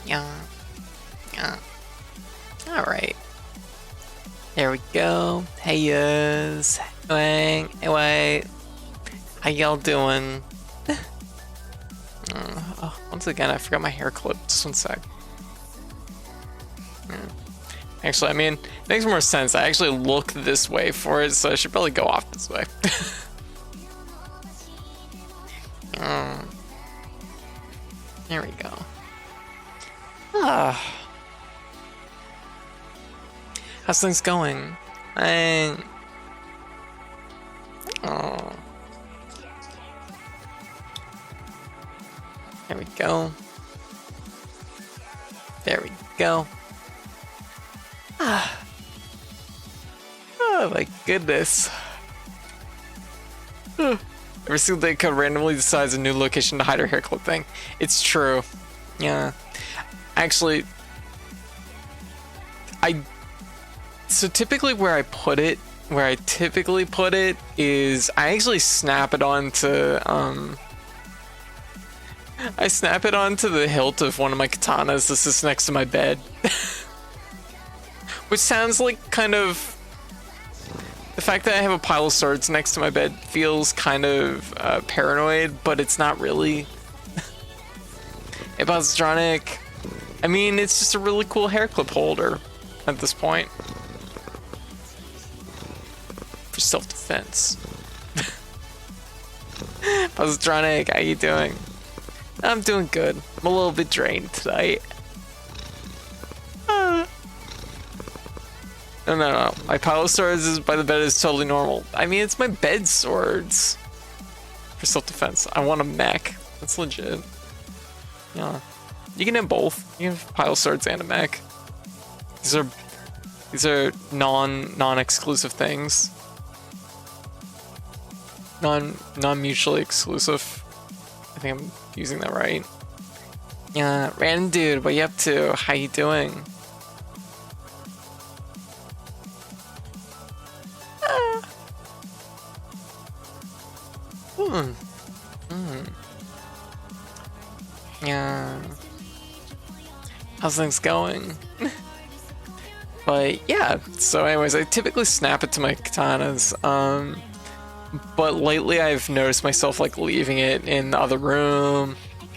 Yeah. Yeah. Alright. There we go. Hey, yes. Wait. How y'all doing? Once again, I forgot my hair clip. Just one sec. Actually, I mean, it makes more sense. I actually look this way for it, so I should probably go off this way. There we go. How's things going? Oh. There we go. There we go. Oh my goodness. Every single day code randomly decides a new location to hide her hair clip thing. It's true. Yeah. Actually, so typically where I typically put it is I actually snap it onto I snap it onto the hilt of one of my katanas. This is next to my bed. Which sounds like kind of... The fact that I have a pile of swords next to my bed feels kind of paranoid, but it's not really. Ep.1, I mean, it's just a really cool hair clip holder at this point. For self-defense. Ep.1, how you doing? I'm doing good. I'm a little bit drained tonight. No. My pile of swords is by the bed is totally normal. I mean, it's my bed swords. For self-defense. I want a mech. That's legit. Yeah. You can have both. You can have pile of swords and a mech. These are non-exclusive things. Non-mutually exclusive. I think I'm using that right. Yeah, random dude, what you up to? How you doing? Yeah. How's things going? But yeah, so anyways, I typically snap it to my katanas. But lately I've noticed myself like leaving it in the other room,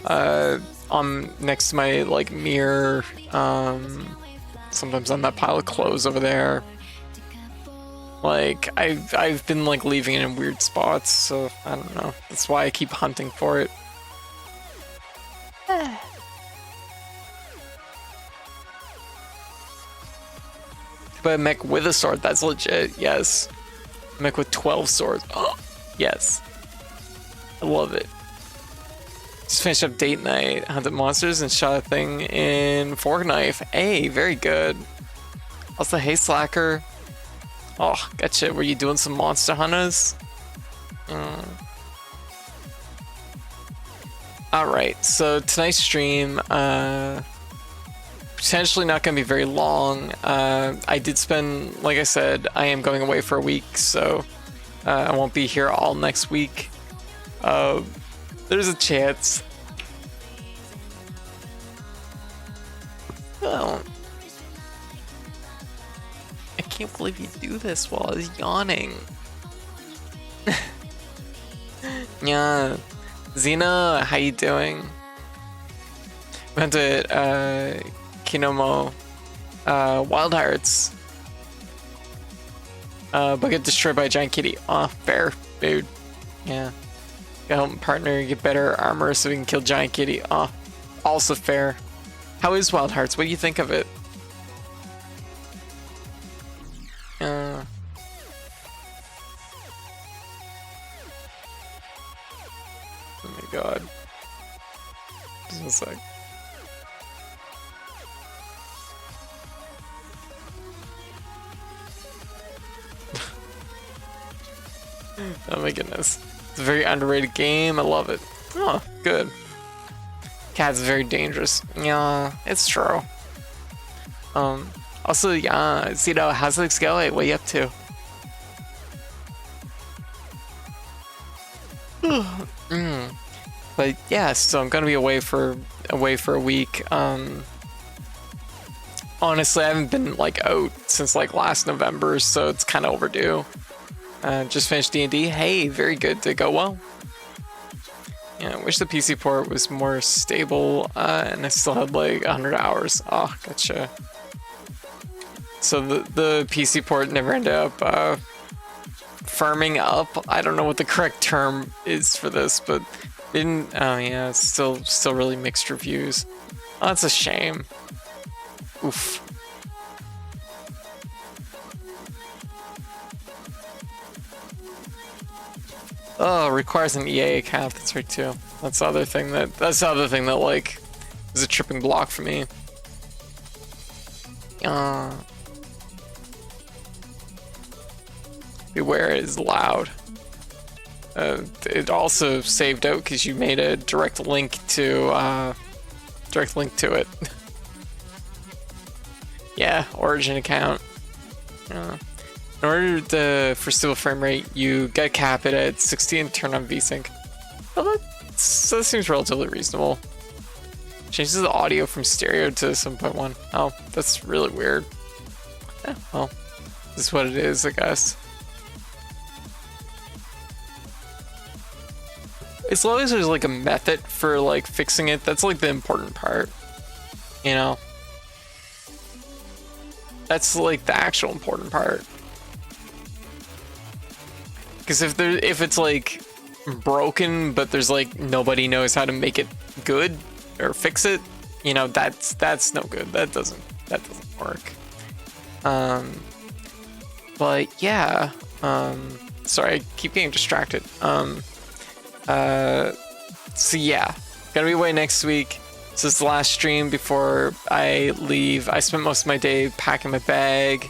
on next to my like mirror, sometimes on that pile of clothes over there. Like I've been like leaving it in weird spots, so I don't know. That's why I keep hunting for it. But a mech with a sword, that's legit, yes. A mech with 12 swords. Oh, yes. I love it. Just finished up date night, hunted monsters, and shot a thing in fork knife. Hey, very good. Also, hey Slacker. Oh, gotcha. Were you doing some monster hunters? Alright, so tonight's stream, potentially not going to be very long. I did spend, like I said, I am going away for a week, so I won't be here all next week. There's a chance. Oh. I can't believe you do this while I was yawning. Yeah. Xena, how you doing? Went to Kinomo Wild Hearts. But get destroyed by a giant kitty. Aw, fair, dude. Yeah. Gotta help my partner get better armor so we can kill giant kitty. Aw, also fair. How is Wild Hearts? What do you think of it? Oh my god. Just one sec. Oh my goodness. It's a very underrated game. I love it. Oh, good. Cat's very dangerous. Yeah, it's true. Also, yeah, Zito, how's things going? What are you up to? But yeah, so I'm gonna be away for a week. honestly, I haven't been like out since like last November, so it's kind of overdue. Just finished D&D. Hey, very good to go well. Yeah, I wish the PC port was more stable, and I still had like 100 hours. Oh, gotcha. So the PC port never ended up firming up. I don't know what the correct term is for this, but didn't. Oh yeah, it's still really mixed reviews. Oh, that's a shame. Oof. Oh, requires an EA account. That's right too. That's the other thing that like is a tripping block for me. Beware is loud. It also saved out because you made a direct link to it. Yeah, Origin account. In order for stable frame rate, you gotta cap it at 60 and turn on VSync. Well, that seems relatively reasonable. Changes the audio from stereo to 7.1. Oh, that's really weird. Yeah, well, this is what it is, I guess. As long as there's like a method for like fixing it, that's like the important part. You know? That's like the actual important part. Because if it's like broken, but there's like nobody knows how to make it good or fix it, you know, that's no good. That doesn't work. But yeah. Sorry, I keep getting distracted. So yeah, gonna be away next week. This is the last stream before I leave. I spent most of my day packing my bag.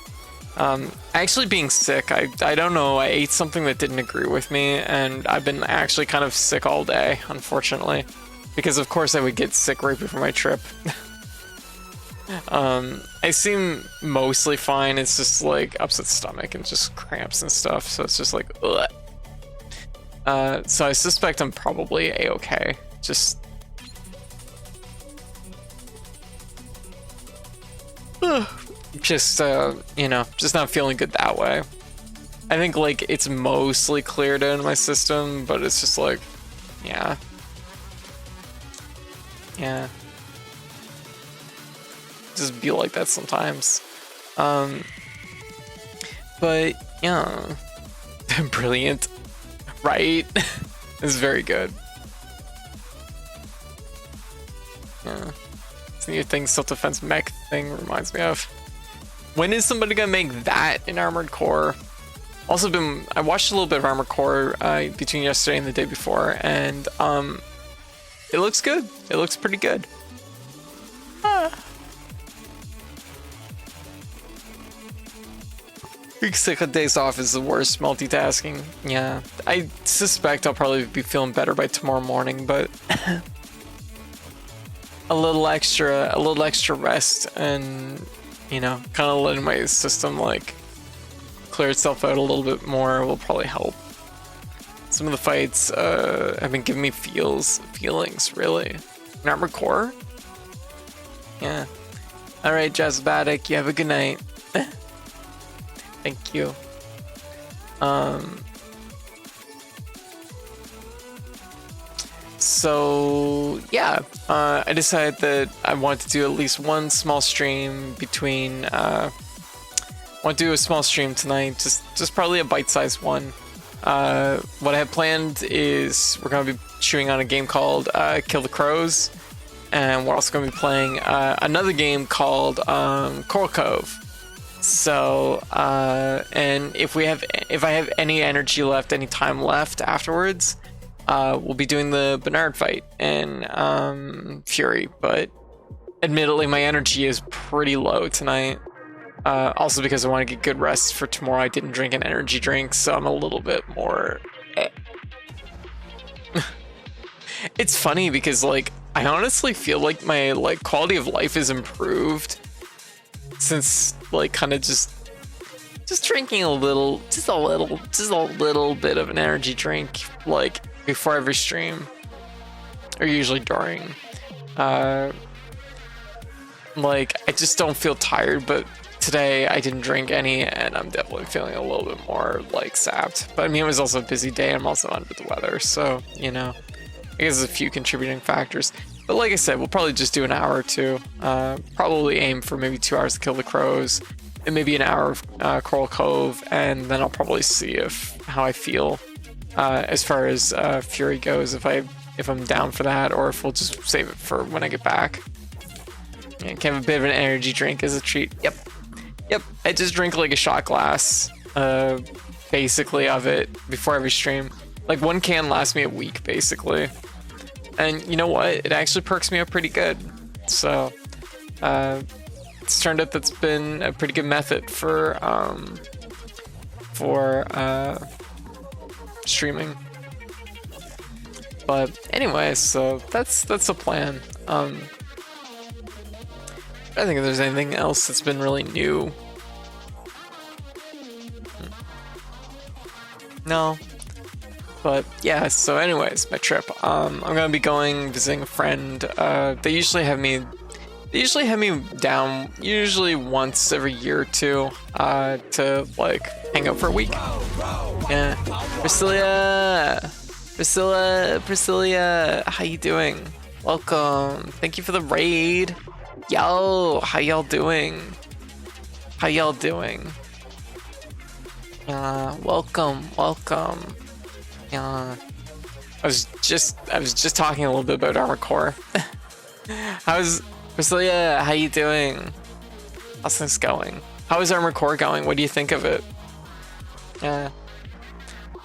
Actually being sick, I don't know, I ate something that didn't agree with me, and I've been actually kind of sick all day, unfortunately. Because of course I would get sick right before my trip. I seem mostly fine, it's just like upset stomach and just cramps and stuff, so it's just like, ugh. So I suspect I'm probably a-okay. Just... you know, just not feeling good that way. I think like it's mostly cleared out of my system, but it's just like, yeah. Just be like that sometimes. But yeah, brilliant, right? It's very good. Yeah, this new thing, self-defense mech thing reminds me of. When is somebody gonna make that in Armored Core? Also I watched a little bit of Armored Core between yesterday and the day before, and it looks good. It looks pretty good. Being sick on days off is the worst multitasking. Yeah, I suspect I'll probably be feeling better by tomorrow morning, but a little extra rest and, you know, kind of letting my system like clear itself out a little bit more will probably help. Some of the fights have been giving me feelings, really. In Armored Core? Yeah. Alright, Jazzbatic, you have a good night. Thank you. So yeah, I decided that I want to do at least one small stream between. I want to do a small stream tonight, just probably a bite-sized one. What I have planned is we're gonna be chewing on a game called Kill the Crows, and we're also gonna be playing another game called Coral Cove. So, and if I have any energy left, any time left afterwards, we'll be doing the Bernard fight in Fury, but admittedly my energy is pretty low tonight. Also because I want to get good rest for tomorrow. I didn't drink an energy drink, so I'm a little bit more... It's funny because like, I honestly feel like my like quality of life is improved since like kind of just drinking a little bit of an energy drink like before every stream, or usually during. like, I just don't feel tired, but today I didn't drink any, and I'm definitely feeling a little bit more, like, sapped. But I mean, it was also a busy day. I'm also under the weather, so, you know, I guess there's a few contributing factors. But like I said, we'll probably just do an hour or two. Probably aim for maybe 2 hours to kill the crows, and maybe an hour of Coral Cove, and then I'll probably see how I feel as far as Fury goes, if I'm down for that, or if we'll just save it for when I get back. Yeah, can have a bit of an energy drink as a treat. Yep. I just drink like a shot glass, basically, of it before every stream. Like, one can lasts me a week, basically. And you know what? It actually perks me up pretty good. So, it's turned out that's been a pretty good method for streaming. But anyway, so that's the plan. I don't think there's anything else that's been really new. No. But yeah, so anyways, my trip. I'm gonna be visiting a friend. They usually have me down usually once every year or two to like hang out for a week. Yeah. Priscilla, how you doing? Welcome. Thank you for the raid. Yo, how y'all doing? Welcome. I was just talking a little bit about Armored Core. How's Priscilla? How you doing? How's things going? How is Armored Core going? What do you think of it? Yeah.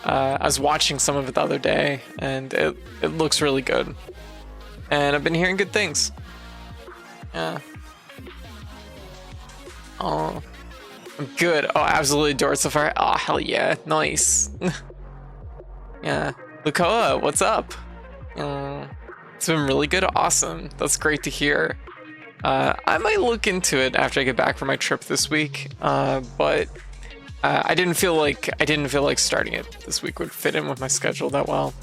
I was watching some of it the other day, and it looks really good. And I've been hearing good things. Yeah. Oh, I'm good. Oh, absolutely adore it so far. Oh, hell yeah. Nice. Yeah. Lukoa, what's up? It's been really good. Awesome. That's great to hear. I might look into it after I get back from my trip this week. But I didn't feel like starting it this week would fit in with my schedule that well.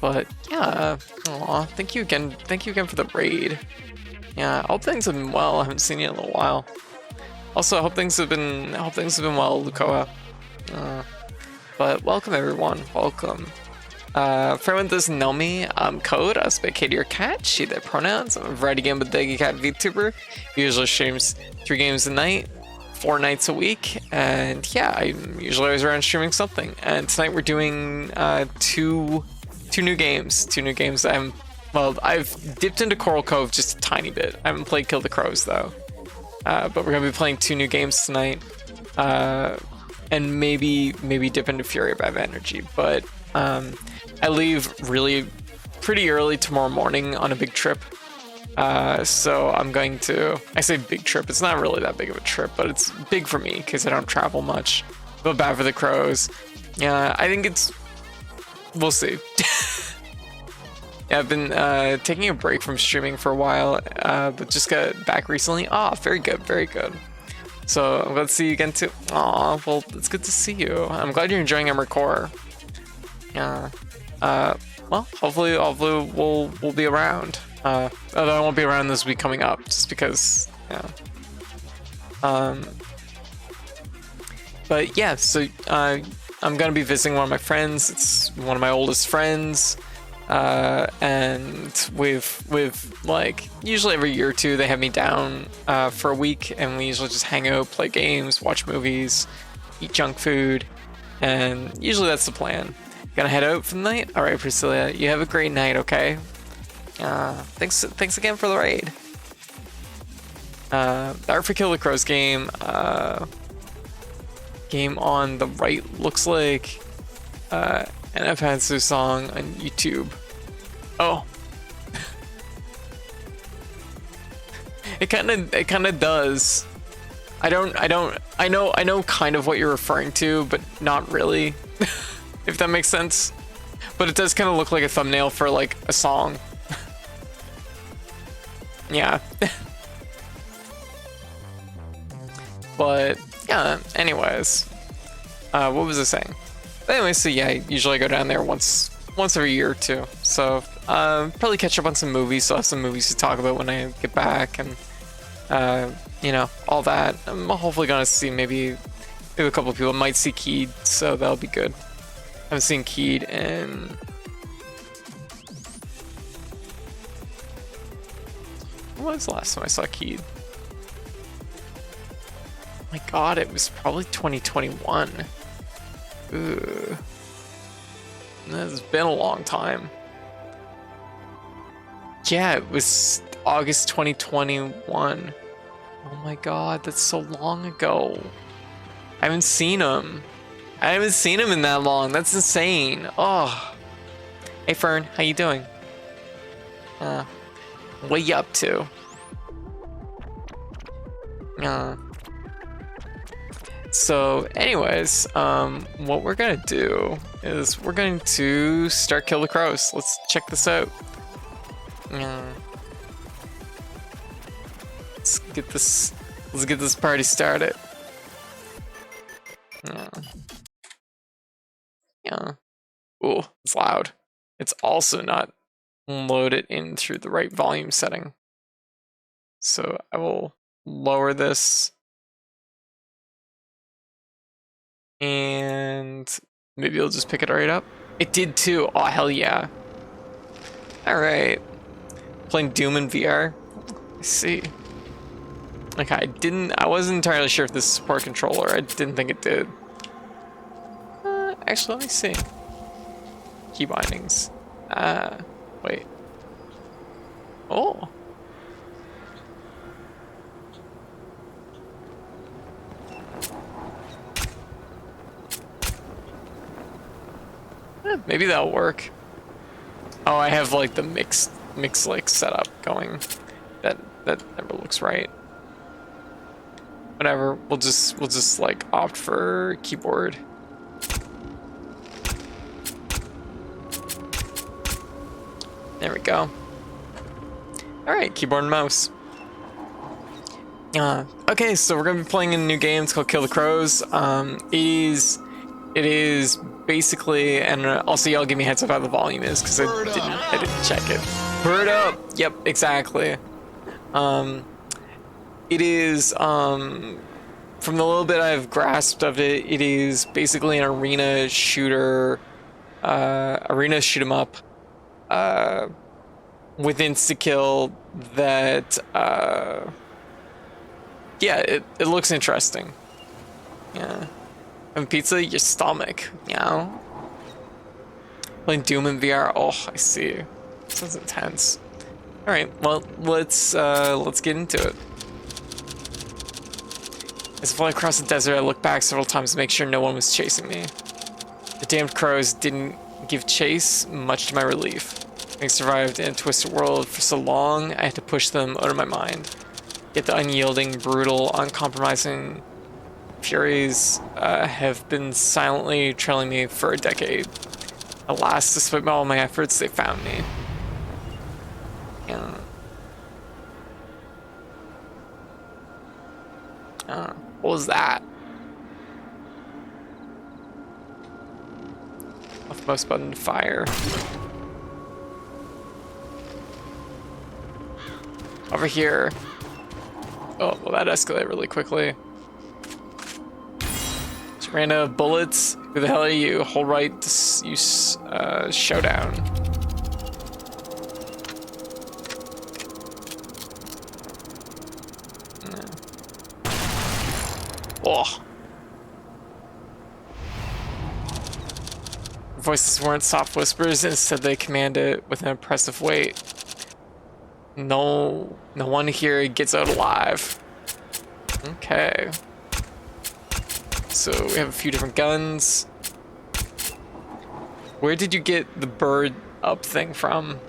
But yeah. Aw, thank you again for the raid. Yeah, I hope things have been well. I haven't seen you in a little while. Also, I hope things have been well, Lukoa. But welcome everyone, welcome. For anyone that doesn't know me, I'm Code. I spit Katie or Cat, she, their pronouns. I'm a variety game with Deggy Cat VTuber. Usually streams 3 games a night, 4 nights a week, and yeah, I'm usually always around streaming something. And tonight we're doing two new games. I've dipped into Coral Cove just a tiny bit. I haven't played Kill the Crows though. But we're gonna be playing 2 new games tonight. And maybe dip into Fury of Energy, but I leave really pretty early tomorrow morning on a big trip. So I'm going to, I say big trip, it's not really that big of a trip, but it's big for me because I don't travel much. But bad for the crows. Yeah, I think we'll see. Yeah, I've been taking a break from streaming for a while, but just got back recently. Very good. So I'm glad to see you again too. Aw, well, it's good to see you. I'm glad you're enjoying Armored Core. Yeah. Well, hopefully we'll be around. Although I won't be around this week coming up, just because, yeah. But yeah, so I'm gonna be visiting one of my friends. It's one of my oldest friends. And with like usually every year or two they have me down for a week, and we usually just hang out, play games, watch movies, eat junk food, and usually that's the plan. Gonna head out for the night? Alright, Priscilla, you have a great night, okay? Thanks again for the raid. The Art for Kill the Crows game on the right looks like an offensive song on YouTube. Oh. It kind of does. I know kind of what you're referring to, but not really. If that makes sense. But it does kind of look like a thumbnail for like a song. Yeah. But yeah, anyways. What was I saying? But anyway, so yeah, usually I go down there once every year or two. So probably catch up on some movies. So I'll have some movies to talk about when I get back, and You know, all that. I'm hopefully gonna see maybe a couple of people might see Keed, so that'll be good. I haven't seen Keed in... When was the last time I saw Keed? Oh my god, it was probably 2021. Ooh. It's been a long time. Yeah, it was August 2021. Oh my god, that's so long ago. I haven't seen him. I haven't seen him in that long. That's insane. Oh. Hey Fern, how you doing? What you up to? So anyways, what we're gonna do is we're going to start Kill the Crows. Let's check this out. Let's get this party started. Yeah. Ooh, it's loud. It's also not loaded in through the right volume setting. So I will lower this. And maybe it'll just pick it right up. It did too. Oh, hell yeah. Alright. Playing Doom in VR. I see. Okay, I wasn't entirely sure if this is a support controller. I didn't think it did. Actually, let me see. Key bindings. Wait. Oh. Maybe that'll work. Oh, I have like the mix like setup going. That never looks right. Whatever. We'll just like opt for keyboard. There we go. All right, keyboard and mouse. Okay, so we're gonna be playing a new game. It's called Kill the Crows. It is basically, and also y'all give me a heads up how the volume is because I didn't check it. Bird up. Yep, exactly. It is from the little bit I've grasped of it, it is basically an arena shooter, arena shoot 'em up, with insta-kill that, yeah, it looks interesting. Yeah. And pizza, your stomach, you know? Playing Doom in VR, oh, I see. Sounds intense. Alright, well, let's get into it. As I fly across the desert, I looked back several times to make sure no one was chasing me. The damned crows didn't give chase, much to my relief. Having survived in a twisted world for so long, I had to push them out of my mind. Yet the unyielding, brutal, uncompromising Furies have been silently trailing me for a decade. Alas, despite all my efforts, they found me. Yeah. What was that? Left mouse button to fire. Over here. Oh, well, that escalated really quickly. Just ran out of bullets. Who the hell are you? Hold right to use showdown. Oh. Voices weren't soft whispers, instead they commanded with an impressive weight. No one here gets out alive. Okay. So we have a few different guns. Where did you get the bird up thing from?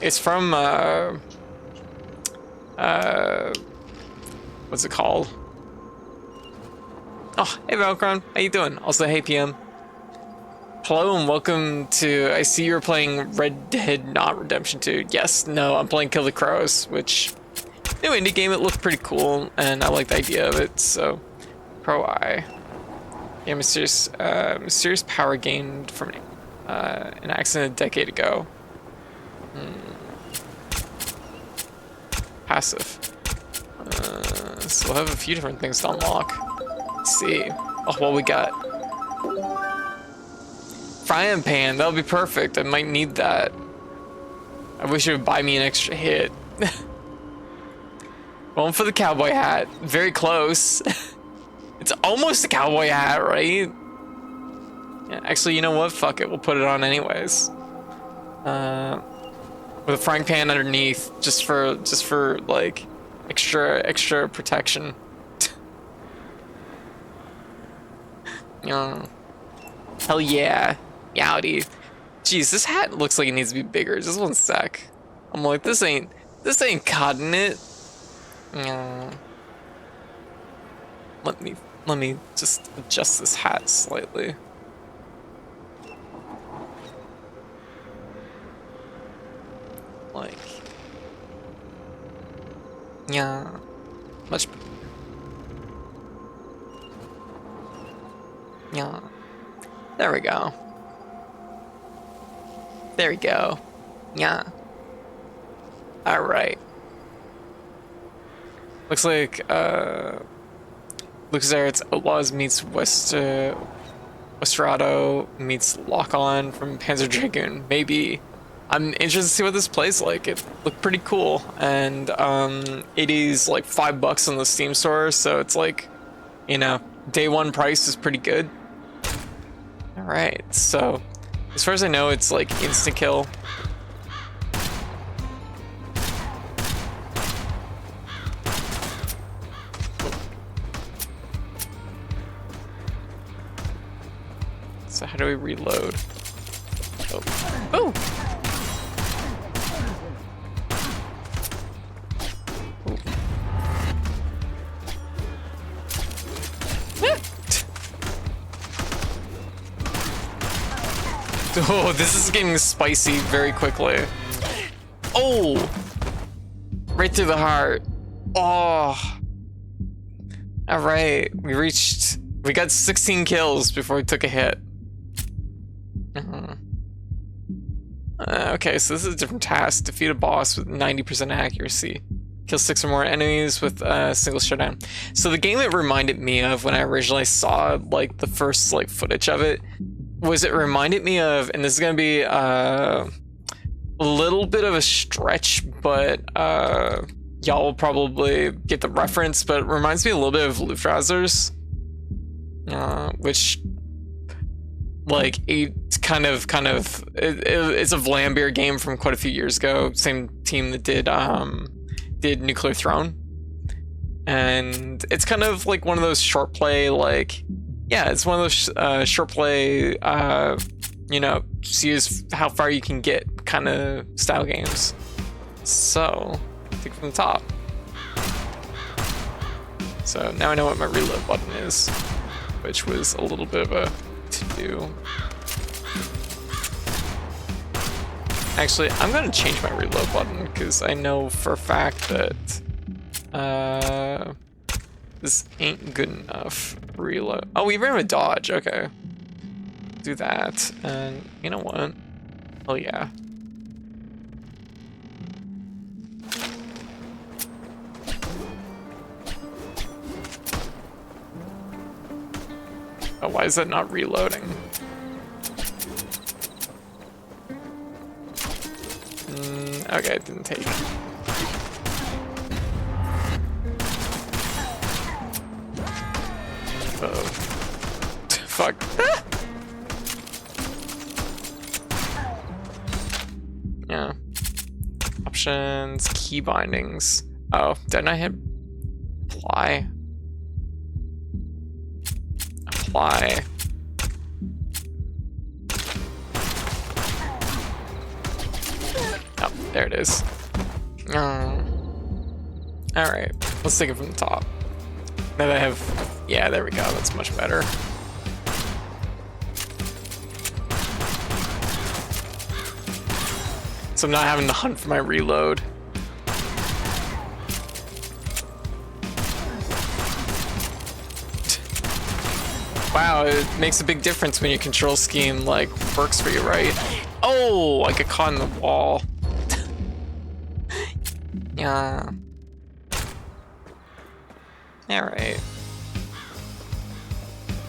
It's from what's it called? Oh, hey Valcron, how you doing? Also, hey PM. Hello and welcome to, I see you're playing Red Dead Not Redemption 2. Yes, no, I'm playing Kill the Crows, which, new indie game, it looked pretty cool, and I like the idea of it, so, Pro I. Yeah, mysterious power gained from an accident a decade ago. Passive. So we'll have a few different things to unlock. Let's see. Oh, well, we got frying pan. That'll be perfect. I might need that. I wish it would buy me an extra hit. Going for the cowboy hat. Very close. It's almost a cowboy hat, right? Yeah, actually, you know what? Fuck it. We'll put it on anyways. With a frying pan underneath, just for like extra protection. Yeah. Hell yeah. Yowdy. Jeez, this hat looks like it needs to be bigger. Just one sec. I'm like, this ain't cutting it. Yeah. Let me just adjust this hat slightly. Like, yeah, much better. Yeah, there we go. There we go. Yeah. All right. Looks like looks there it's Outlaws meets Westerado meets Lock-On from Panzer Dragoon. Maybe. I'm interested to see what this plays like. It looked pretty cool, and it is like $5 on the Steam store, so it's like, you know, day one price is pretty good. All right, so as far as I know, it's like instant kill. So how do we reload? Oh. Oh. Oh, this is getting spicy very quickly. Oh! Right through the heart. Oh. Alright, we got 16 kills before we took a hit. Okay, so this is a different task. Defeat a boss with 90% accuracy. Kill 6 or more enemies with a single showdown. So the game it reminded me of when I originally saw like the first like footage of it was it reminded me of, and this is gonna be a little bit of a stretch, but y'all will probably get the reference, but it reminds me a little bit of Luftrausers, which like it's kind of it's a Vlambeer game from quite a few years ago. Same team that did Nuclear Throne, and it's kind of like one of those short play, like, yeah, it's one of those short play, you know, see how far you can get kind of style games. So take it from the top. So now I know what my reload button is, which was a little bit of a to-do. Actually, I'm gonna change my reload button because I know for a fact that this ain't good enough. Reload. Oh, we ran a dodge. Okay, do that. And you know what? Oh yeah. Oh, why is that not reloading? Okay, it didn't take. Uh-oh. Fuck. Yeah. Options, key bindings. Oh, didn't I hit apply? Apply. Oh, there it is. Alright, let's take it from the top. Now that I have, yeah, there we go, that's much better. So I'm not having to hunt for my reload. Wow, it makes a big difference when your control scheme, like, works for you, right? Oh, I got caught in the wall. Yeah. Alright.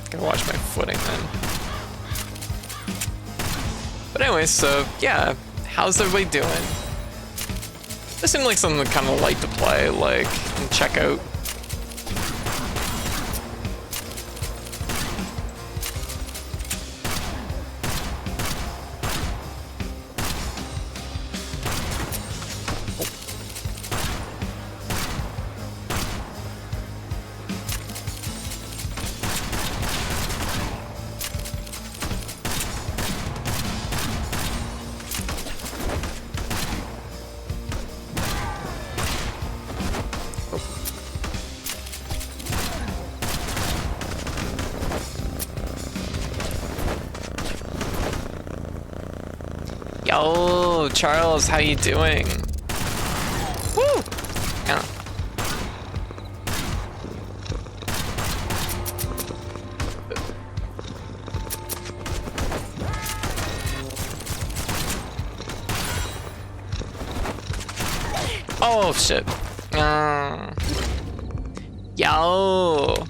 Gotta watch my footing then. But anyway, so yeah, how's everybody doing? This seemed like something kind of light to play, like, and check out. Yo, Charles, how you doing? Woo! Yeah. Oh shit. Yo.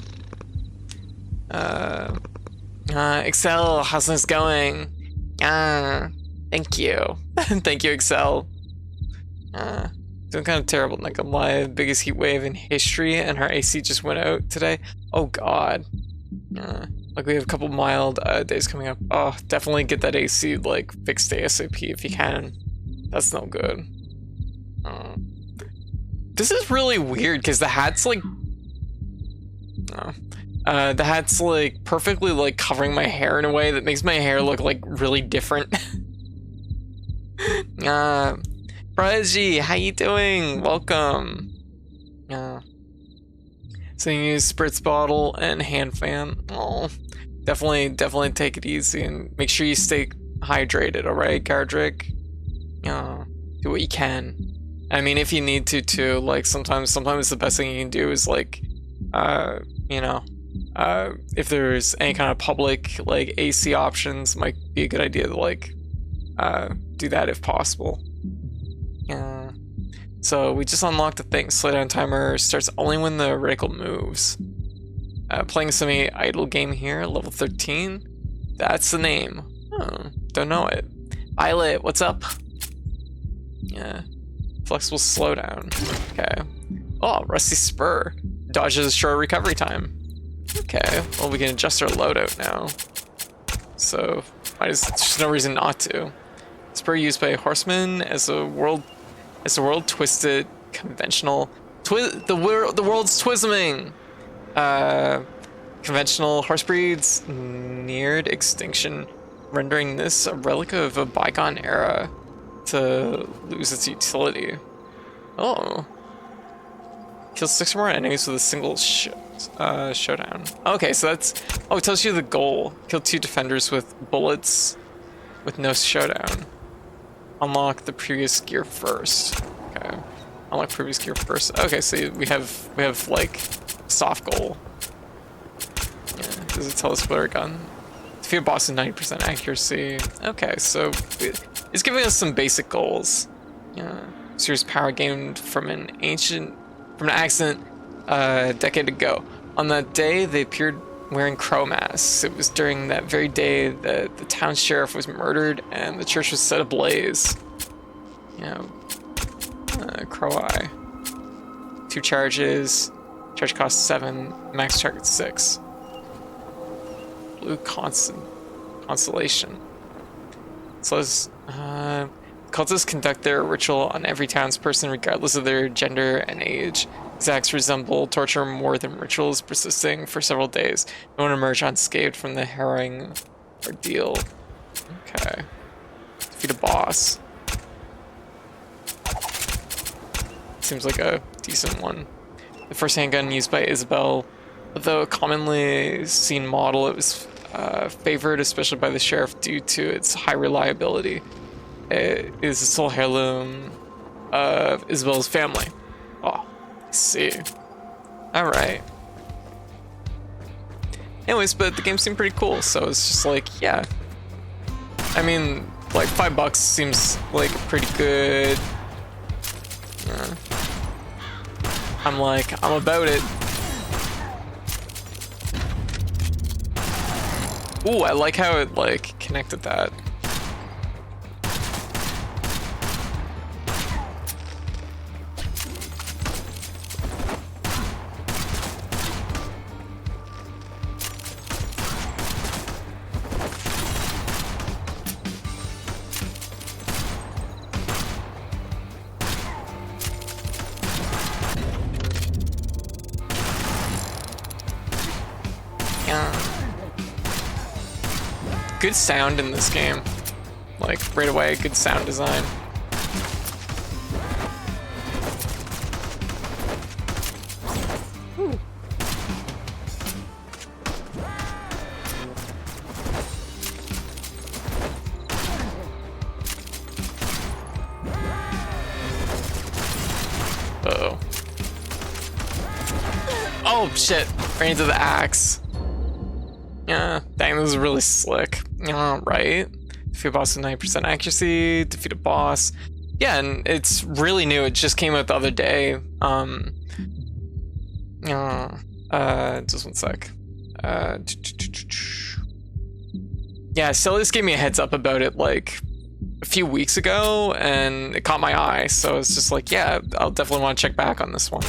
Excel, how's this going? Thank you. Thank you, Excel. Doing kind of terrible, not gonna lie. Biggest heat wave in history, and our AC just went out today. Oh god. Like we have a couple mild days coming up. Oh, definitely get that AC like fixed ASAP if you can. That's no good. This is really weird because the hat's like the hat's like perfectly like covering my hair in a way that makes my hair look like really different. Prodigy, how you doing? Welcome. So you use spritz bottle and hand fan. Oh, definitely take it easy and make sure you stay hydrated. All right, Gardrick. Do what you can. I mean, if you need to too. Like sometimes the best thing you can do is like, you know, if there's any kind of public like AC options, might be a good idea to like do that if possible. So we just unlocked the thing. Slow down timer starts only when the reticle moves. Playing semi-idle game here, level 13. That's the name. Oh, don't know it. Violet, what's up? Yeah. Flexible slowdown. Okay. Oh, Rusty Spur. Dodges short recovery time. Okay, well we can adjust our loadout now. So, there's no reason not to. Spur used by horsemen as a world twisted conventional the world's twisming. Conventional horse breeds neared extinction, rendering this a relic of a bygone era to lose its utility. Oh. Kills 6 or more enemies with a single showdown. Okay, so that's... Oh, it tells you the goal. Kill 2 defenders with bullets with no showdown. Unlock the previous gear first. Okay. Unlock previous gear first. Okay, so we have like soft goal. Yeah. Does it tell us what our gun? Defeat a boss with 90% accuracy. Okay, so it's giving us some basic goals. Yeah. Serious power gained from an accident a decade ago. On that day, they appeared wearing crow masks. It was during that very day that the town sheriff was murdered and the church was set ablaze. You know, crow eye. 2 charges. Charge cost 7. Max target 6. Blue constellation. So cultists conduct their ritual on every townsperson regardless of their gender and age. These acts resemble torture more than rituals, persisting for several days. No one emerged unscathed from the harrowing ordeal. Okay. Defeat a boss. Seems like a decent one. The first handgun used by Isabel, though a commonly seen model, it was favored especially by the sheriff due to its high reliability. It is the sole heirloom of Isabel's family. Oh, I see. Alright. Anyways, but the game seemed pretty cool, so it's just like, yeah. I mean, like $5 seems like pretty good. I'm like, I'm about it. Ooh, I like how it like connected that. Good sound in this game. Like, right away, good sound design. Ooh. Uh-oh. Oh, shit. Right into the axe. Yeah, dang, this is really slick. Right. Defeat a boss with 90% accuracy, defeat a boss. Yeah, and it's really new. It just came out the other day. Just one sec. Yeah, Celius gave me a heads up about it like a few weeks ago, and it caught my eye, so it's just like, yeah, I'll definitely want to check back on this one.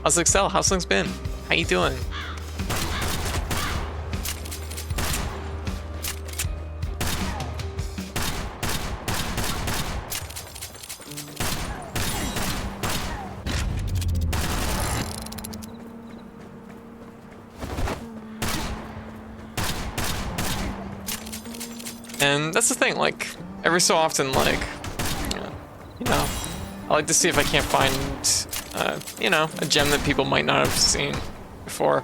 How's Excel? How's things been? How you doing? And that's the thing, like, every so often, like, you know, I like to see if I can't find, you know, a gem that people might not have seen before.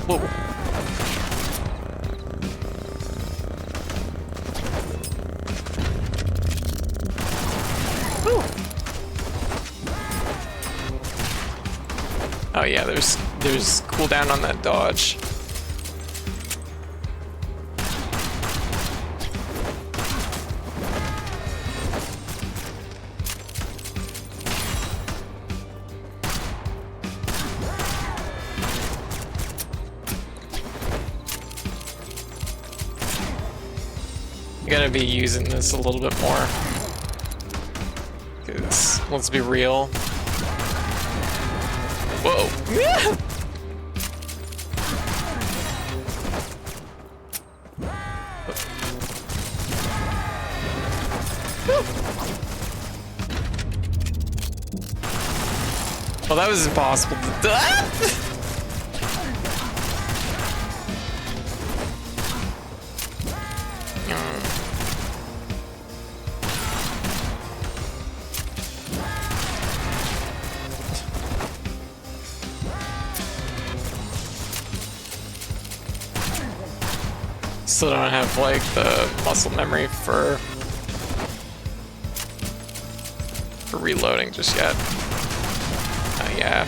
Whoa. Oh yeah, there's cooldown on that dodge. You gotta be using this a little bit more. 'Cause let's be real. Whoa. Yeah. Well, that was impossible to do. Still don't have like the muscle memory for reloading just yet. Yeah.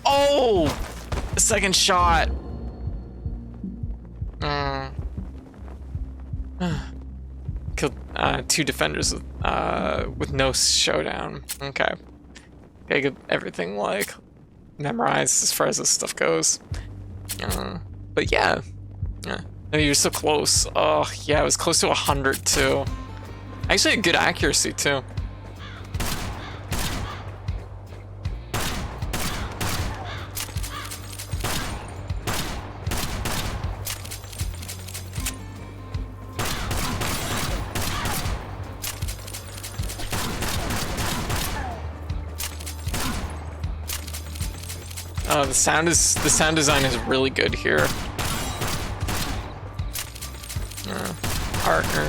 Oh! A second shot! Killed 2 defenders with no showdown. Okay. Gotta get everything like memorized as far as this stuff goes. But yeah. No, you're so close. Oh, yeah, it was close to 100 too. Actually, a good accuracy too. The sound design is really good here. Partner.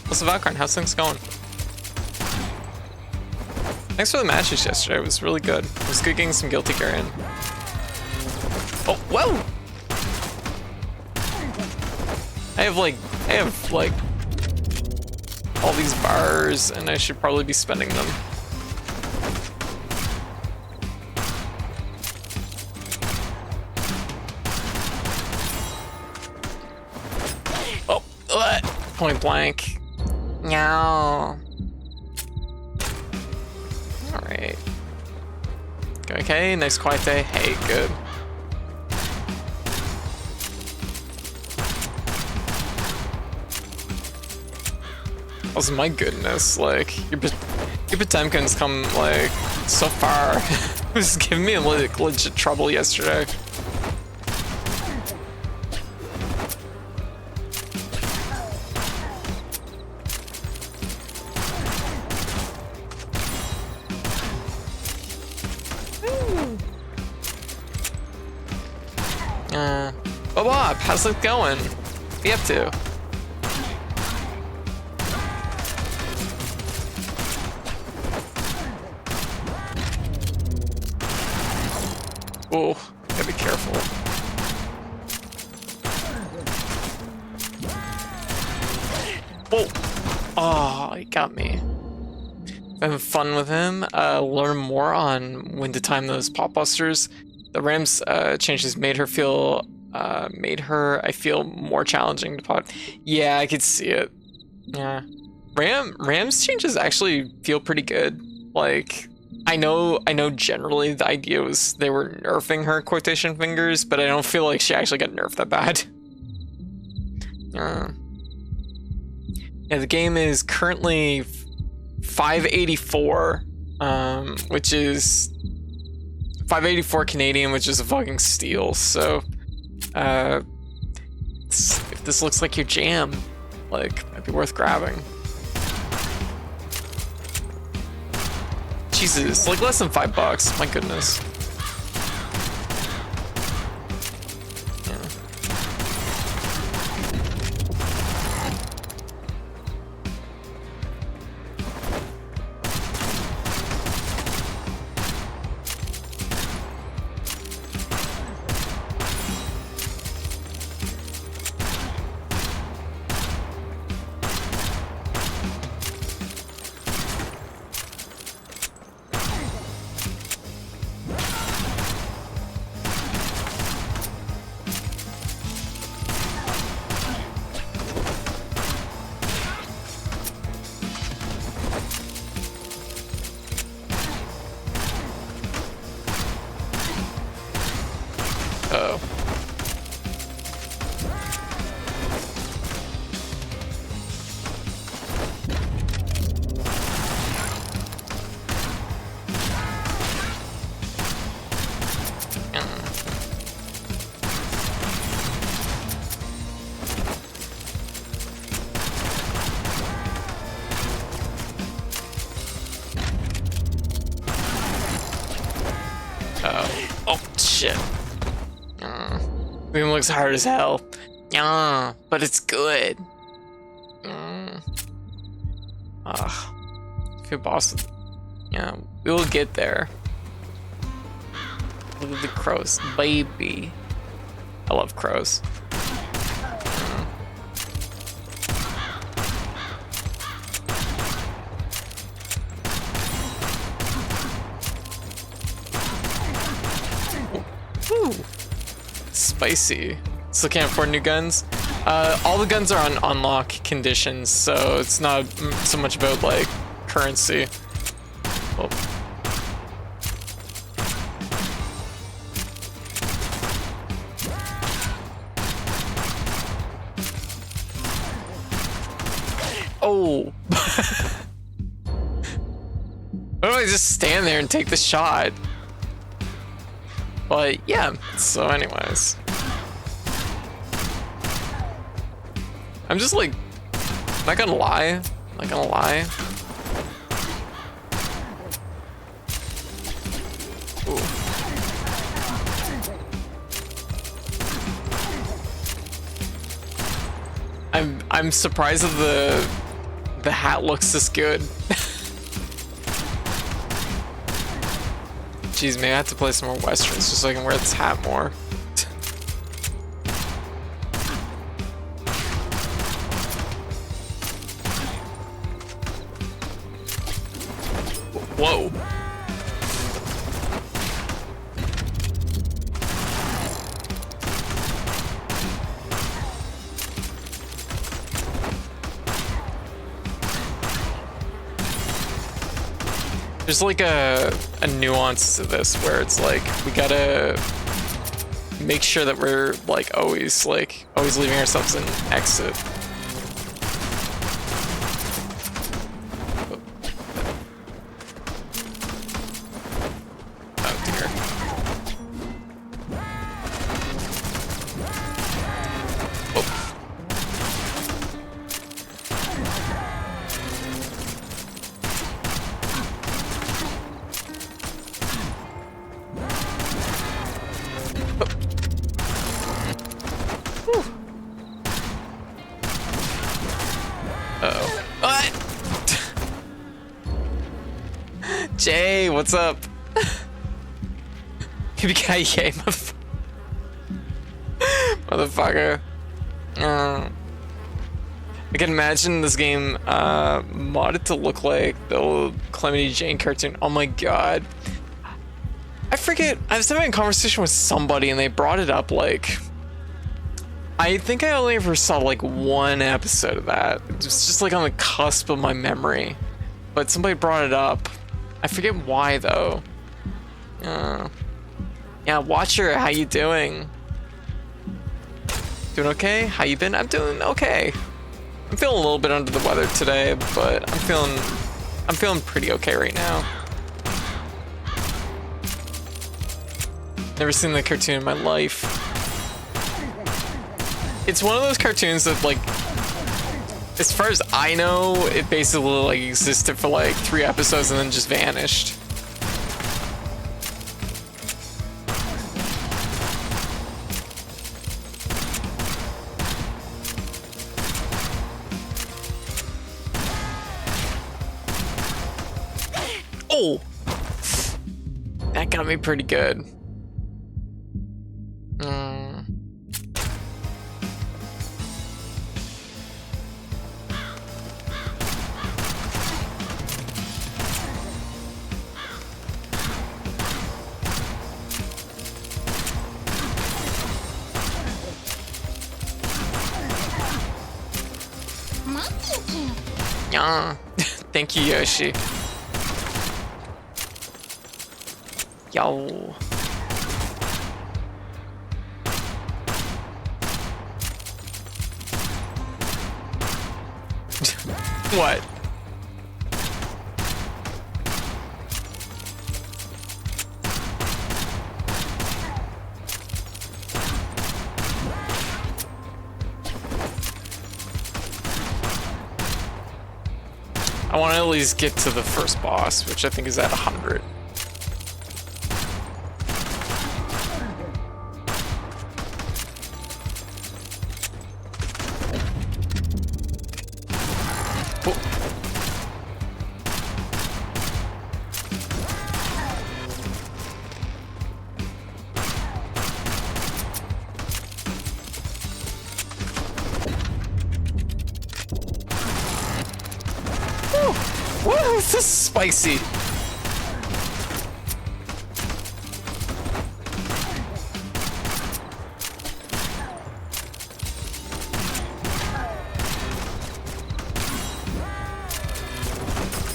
What's the Valkyrie? How's things going? Thanks for the matches yesterday. It was really good. It was good getting some Guilty Gear in. Oh, whoa! I have like all these bars, and I should probably be spending them. Point blank. No. Alright. Okay, nice quiet day. Hey, good. Oh my goodness, like, your Potemkin's come, like, so far. It was giving me like, legit trouble yesterday. Bob, how's it going? What are you up to? Oh, gotta be careful. Whoa! Oh, he got me. Having fun with him. Learn more on when to time those pop busters. The Rams changes made her, I feel, more challenging to pot. Yeah, I could see it. Yeah. Rams changes actually feel pretty good. Like, I know generally the idea was they were nerfing her quotation fingers, but I don't feel like she actually got nerfed that bad. Yeah, the game is currently 584, which is 584 Canadian, which is a fucking steal. So, if this looks like your jam, like, might be worth grabbing. Jesus, like less than $5. My goodness. Uh-oh. Oh, shit. Game looks hard as hell. But it's good. If you're boss, yeah, we will get there. Look at the crows, baby. I love crows. Ooh. Spicy. Still can't afford new guns. All the guns are on unlock conditions, so it's not so much about like currency. Oh. Oh. Why don't I just stand there and take the shot? But yeah, so anyways. I'm just like, not gonna lie. Ooh. I'm surprised that the hat looks this good. Jeez, maybe I have to play some more westerns just so I can wear this hat more. Whoa. There's like a nuance to this where it's like we gotta make sure that we're like always leaving ourselves an exit. Oh dear. Uh-oh. What? Jay, what's up? Yippee-ki-yay, motherfucker. I can imagine this game modded to look like the old Calamity Jane cartoon. Oh my god. I forget, I was having a conversation with somebody and they brought it up like... I think I only ever saw like one episode of that. It was just like on the cusp of my memory. But somebody brought it up. I forget why though. Yeah, Watcher, how you doing? Doing okay? How you been? I'm doing okay. I'm feeling a little bit under the weather today, but I'm feeling pretty okay right now. Never seen the cartoon in my life. It's one of those cartoons that, like, as far as I know, it basically like existed for like 3 episodes and then just vanished. Oh! That got me pretty good. Yeah. Thank you, Yoshi. Yo. What? I want to at least get to the first boss, which I think is at 100. Whoa, this is spicy.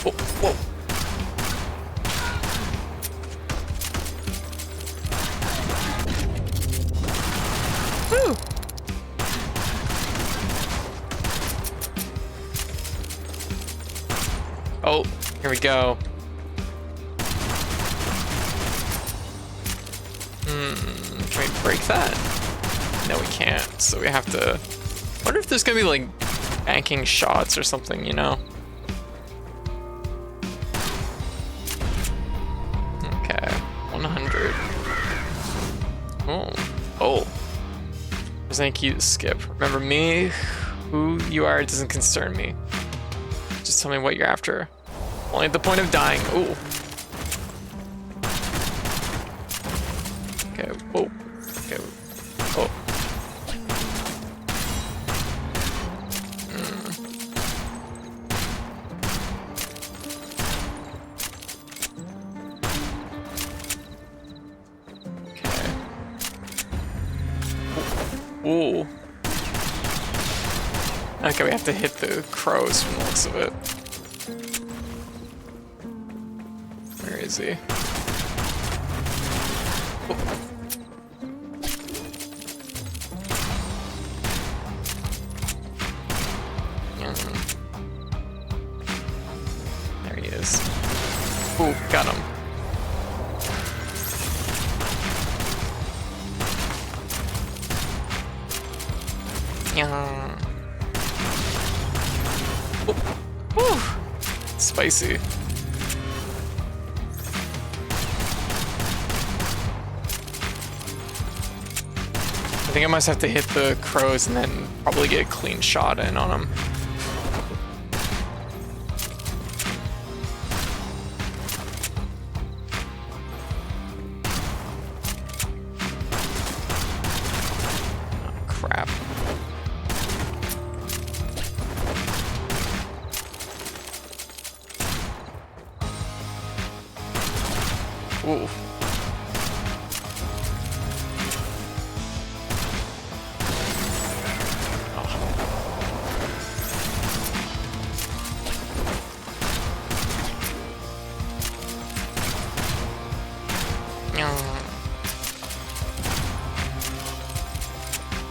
Whoa, whoa. Woo. Oh, here we go. Can we break that? No, we can't. So we have to... I wonder if there's gonna be like banking shots or something, you know? Okay, 100. Oh, oh. There's any key to skip. Remember me? Who you are doesn't concern me. Just tell me what you're after. Only at the point of dying. Ooh. Okay. Whoa. Okay. Oh. Okay. Ooh. Okay, we have to hit the crows from the looks of it. crazy. There he is. Ooh, got him. Yeah. Woo! Spicy. I think I must have to hit the crows and then probably get a clean shot in on them. Oh, crap. Ooh.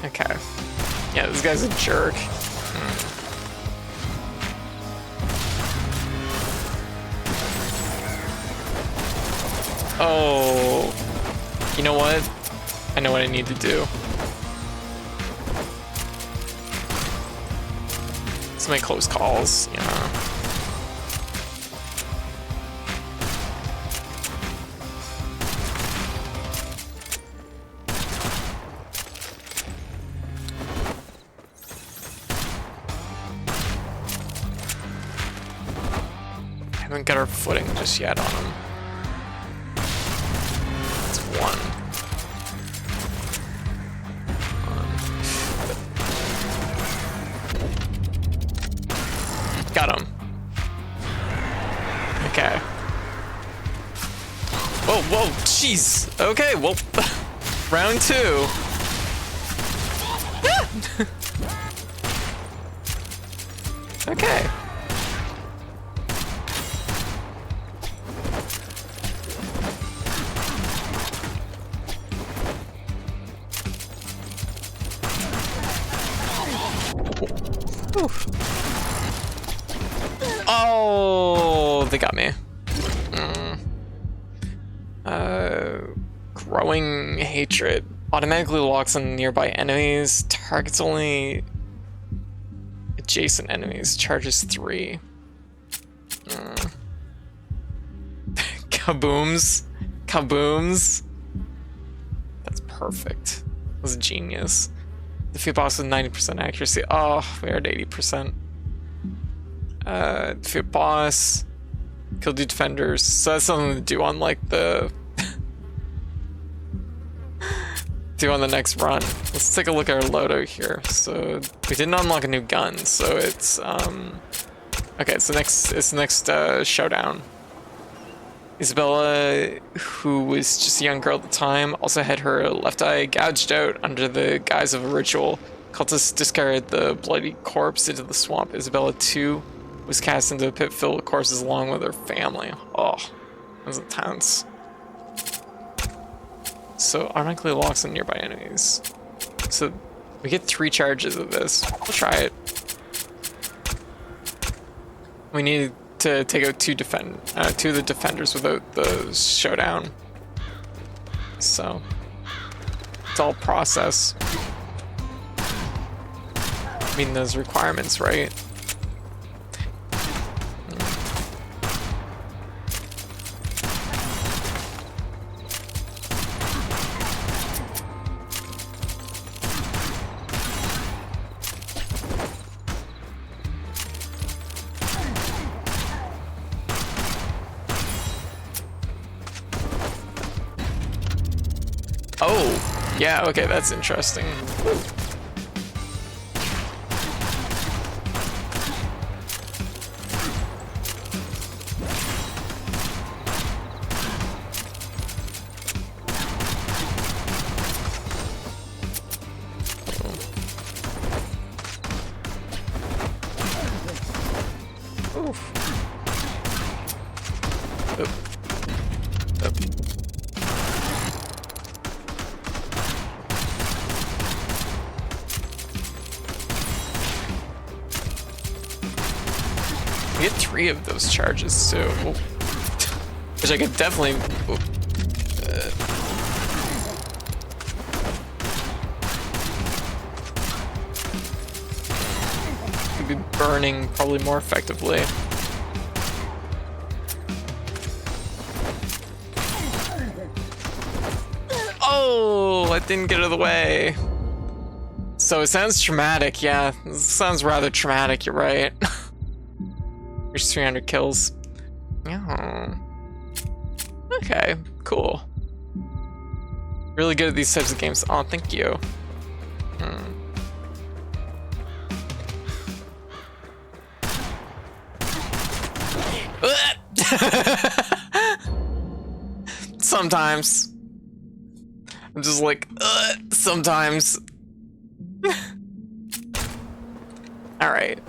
Okay. Yeah, this guy's a jerk. Oh. You know what? I know what I need to do. Let's make close calls, yeah. Haven't got our footing just yet on him. It's one. Got him. Okay. Whoa, whoa, jeez. Okay, well, round two. Okay. Oh, they got me. Growing hatred. Automatically locks on nearby enemies. Targets only adjacent enemies. Charges 3. Kabooms. Kabooms. That's perfect. That's genius. Defeat boss with 90% accuracy. Oh, we're at 80%. Defeat boss. Kill 2 defenders. So that's something to do on like the do on the next run. Let's take a look at our loadout here. So we didn't unlock a new gun, so it's okay, it's the next showdown. Isabella, who was just a young girl at the time, also had her left eye gouged out under the guise of a ritual. Cultists discarded the bloody corpse into the swamp. Isabella, too, was cast into a pit filled with corpses along with her family. Oh, that was intense. So, automatically locks on nearby enemies. So, we get 3 charges of this. We'll try it. We need to take out 2 of the defenders without the showdown. So, it's all process. I mean, those requirements, right? Oh, yeah, okay, that's interesting. Oof. Oop. I get 3 of those charges too. Ooh. Which I could definitely. Be burning probably more effectively. Oh, I didn't get out of the way. So it sounds traumatic, yeah. It sounds rather traumatic, you're right. There's 300 kills. Oh. Okay, cool. Really good at these types of games. Oh, thank you. Sometimes. I'm just like, sometimes. Alright.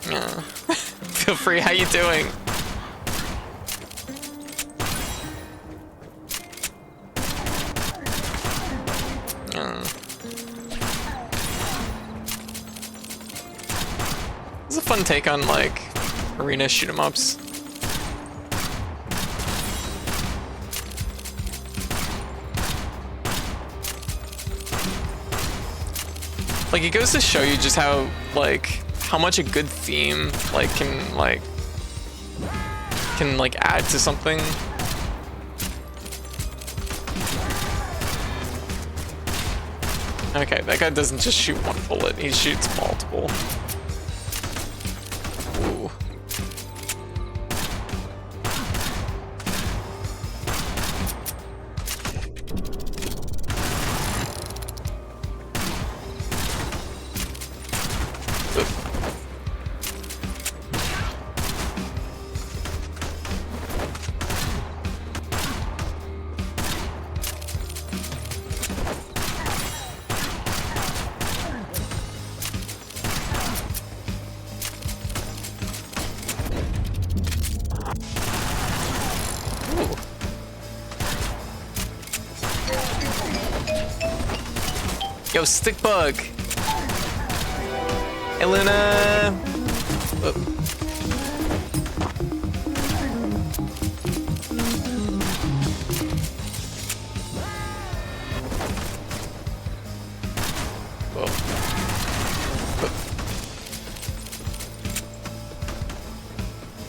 Feel free, how you doing? It's a fun take on, like, arena shoot-'em-ups. Like, it goes to show you just how, like, how much a good theme, like, can add to something. Okay, that guy doesn't just shoot one bullet, he shoots multiple. Ooh. Yo, stick bug. Hey, Luna. Oh. Oh. Oh.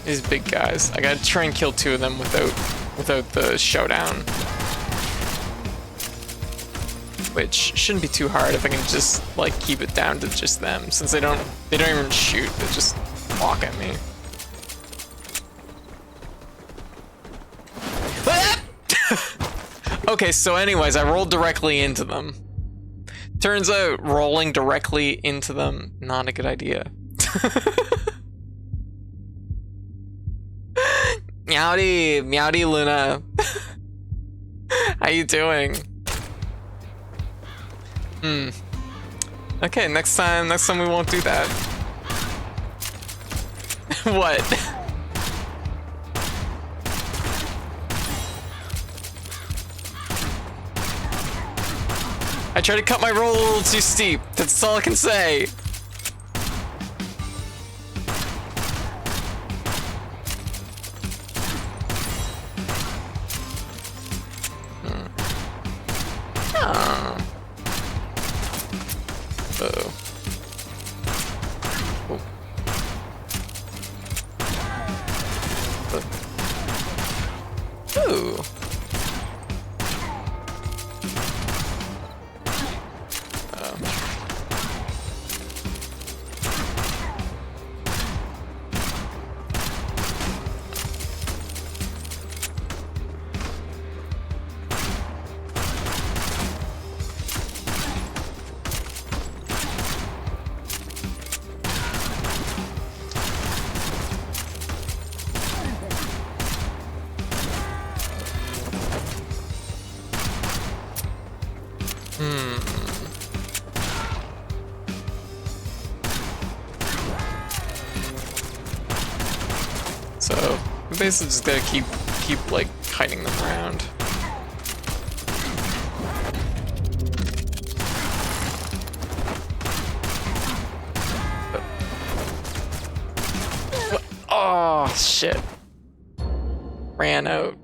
These big guys. I gotta try and kill 2 of them without the showdown. Which shouldn't be too hard if I can just like keep it down to just them, since they don't even shoot, they just walk at me. Okay, so anyways, I rolled directly into them. Turns out rolling directly into them, not a good idea. Meowdy, meowdy Luna. How you doing? Okay, next time we won't do that. What? I tried to cut my roll a little too steep. That's all I can say. Uh-oh. Oh. Ooh. So we basically just gotta keep like hiding them around. Oh, shit. Ran out.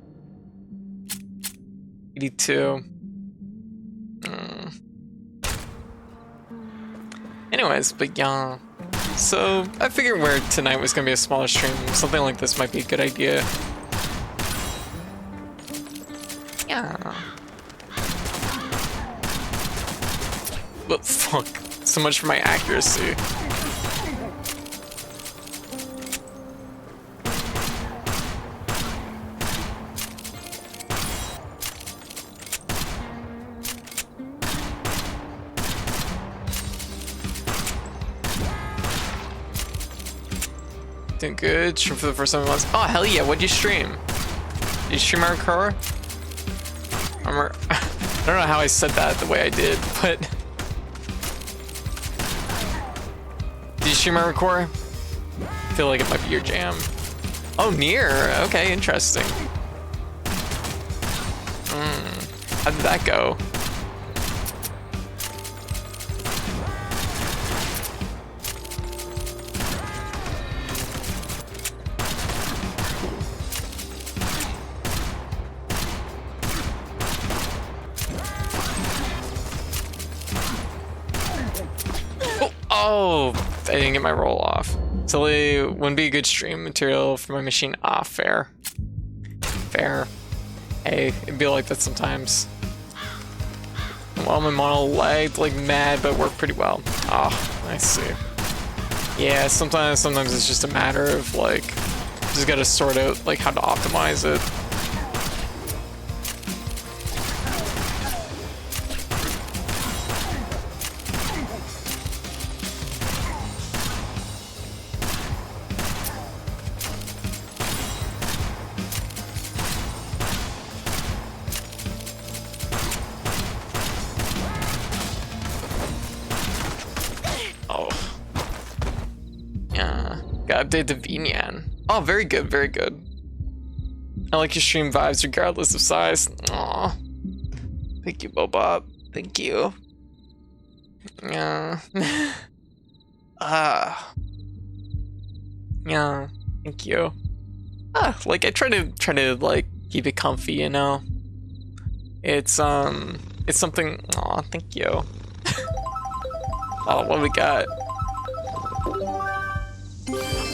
82. Anyways, but yeah. So, I figured where tonight was gonna be a smaller stream, something like this might be a good idea. Yeah. But fuck. So much for my accuracy. Doing good. Stream for the first time in months. Oh, hell yeah. What'd you stream? Did you stream hardcore? I don't know how I said that the way I did, but... Did you stream hardcore? I feel like it might be your jam. Oh, Nier. Okay, interesting. How did that go? Oh, I didn't get my roll off. Silly, wouldn't be a good stream material for my machine. Ah, fair. Fair. Hey, it'd be like that sometimes. Well, my model lagged like mad, but worked pretty well. Oh, I see. Yeah, sometimes it's just a matter of like, just gotta sort out like how to optimize it. Update the VNyan. Oh, very good, very good. I like your stream vibes regardless of size. Aw. Thank you, Bobob. Thank you. Yeah. Yeah. Thank you. Like I try to like keep it comfy, you know. It's something. Aw, thank you. Oh, what we got?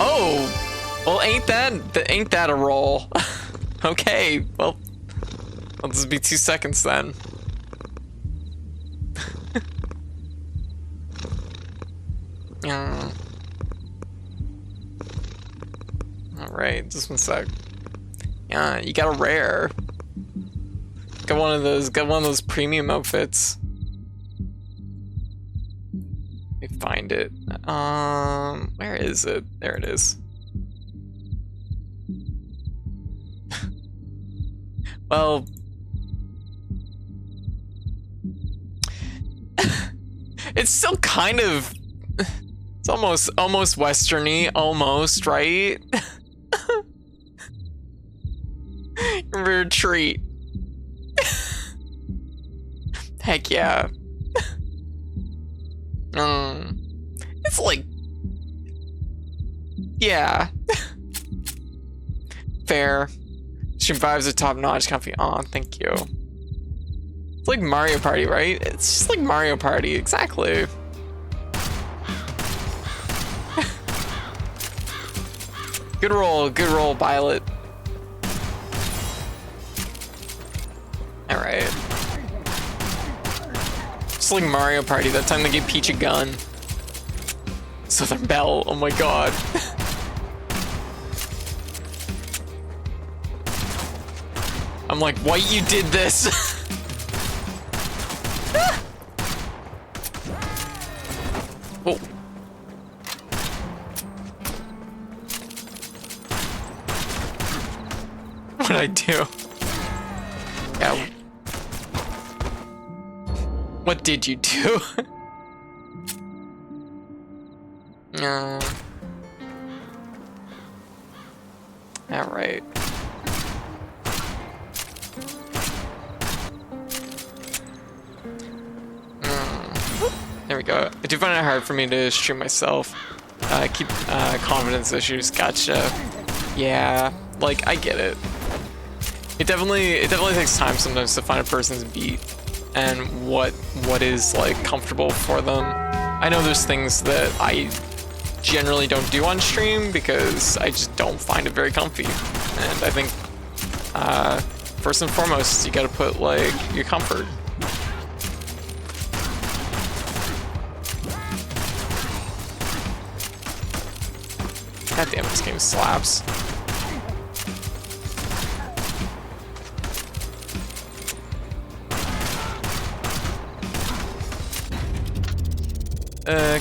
Oh, well, ain't that a roll? Okay, well, I'll just be 2 seconds then. All right, just 1 sec. Yeah, you got a rare. Got one of those premium outfits. Let me find it. Where is it? There it is. Well, it's still kind of, it's almost westerny, almost, right? Weird treat. Heck yeah. It's like, yeah. Fair. Stream vibes are top notch, comfy. Aw, thank you. It's like Mario Party, right? It's just like Mario Party, exactly. Good roll, Violet. Alright. Just like Mario Party, that time they gave Peach a gun. Southern Belle, oh my god. I'm like, White, you did this! Oh. What'd I do? Yeah. What did you do? Alright. There we go. I do find it hard for me to stream myself. I keep confidence issues. Gotcha. Yeah, like I get it. It definitely takes time sometimes to find a person's beat and what is like comfortable for them. I know there's things that I generally don't do on stream because I just don't find it very comfy. And I think first and foremost, you gotta put like your comfort. God damn, this game slaps.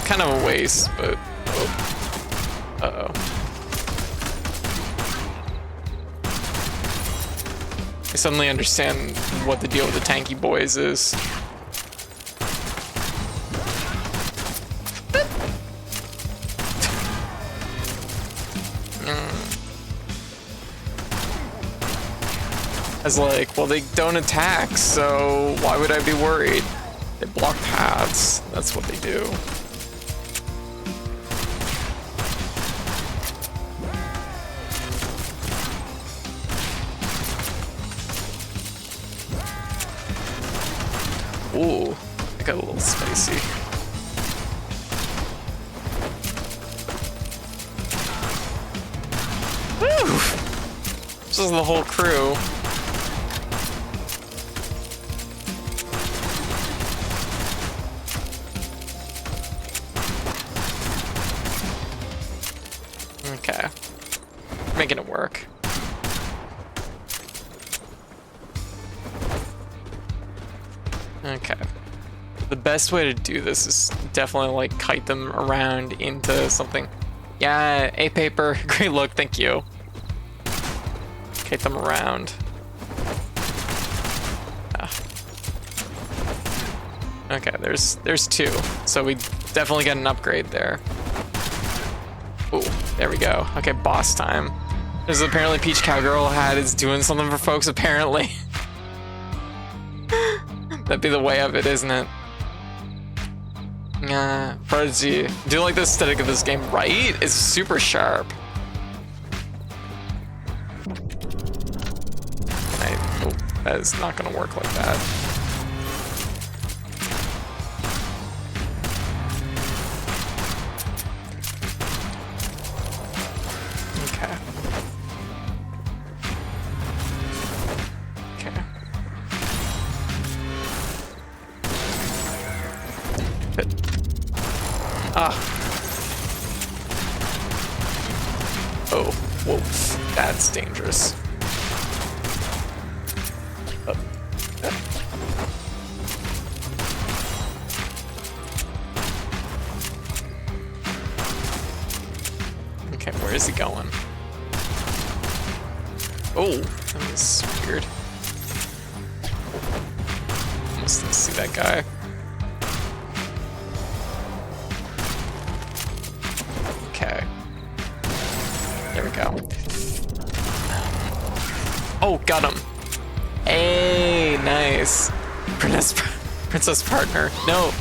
Kind of a waste, but oh. Uh-oh. I suddenly understand what the deal with the tanky boys is. I was like, well, they don't attack, so why would I be worried? They block paths. That's what they do. Ooh, I got a little spicy. Woo! This is the whole crew. Okay. Making it work. Okay. The best way to do this is definitely like kite them around into something. Yeah, A paper. Great look, thank you. Kite them around. Ah. Okay, there's two. So we definitely get an upgrade there. Ooh, there we go. Okay, boss time. There's apparently Peach Cowgirl hat is doing something for folks, apparently. That'd be the way of it, isn't it? Prodigy. Do you like the aesthetic of this game, right? It's super sharp. Oh, that is not gonna work like that. Okay. Okay. Ah. Oh, whoa, that's dangerous. Okay, where is he going? Oh, that was weird. Almost didn't see that guy. Okay. There we go. Oh, got him. Hey, nice. Princess partner. No.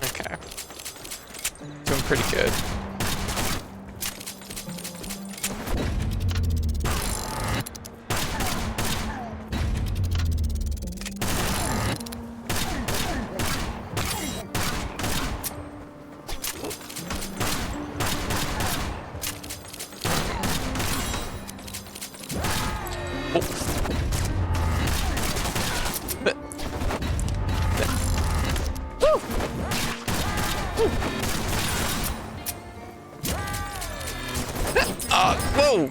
Okay. Doing pretty good. Whoa!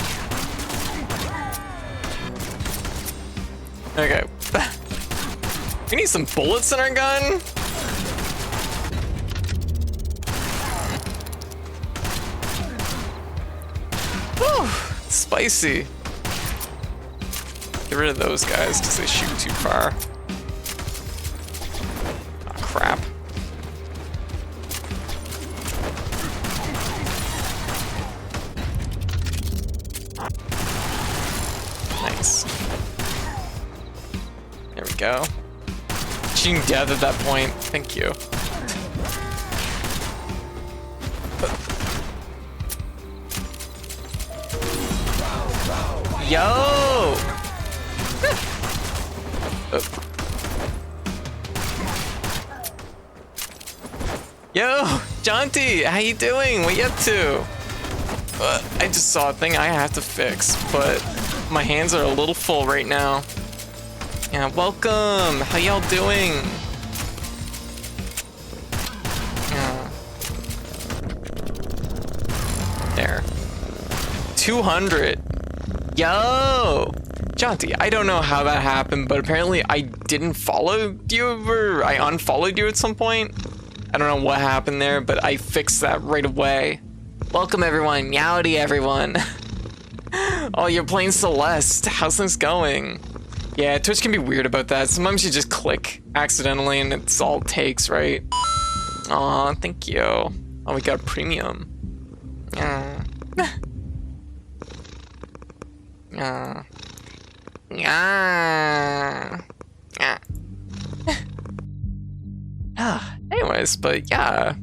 Okay. We need some bullets in our gun? Whew, spicy. Get rid of those guys because they shoot too far. Oh, crap. Nice. There we go. Cheating death at that point. Thank you. Yo! Oh. Yo, Jonty, how you doing? What you up to? I just saw a thing I have to fix, but my hands are a little full right now. Yeah, welcome. How y'all doing? Yeah. There. 200. Yo! Jonty, I don't know how that happened, but apparently I didn't follow you, or I unfollowed you at some point. I don't know what happened there, but I fixed that right away. Welcome everyone, meowdy everyone. Oh, you're playing Celeste. How's things going? Yeah, Twitch can be weird about that. Sometimes you just click accidentally and it's all it takes, right? Aw, thank you. Oh, we got a premium. Yeah. Yeah. Yeah. Yeah. Anyways, but yeah.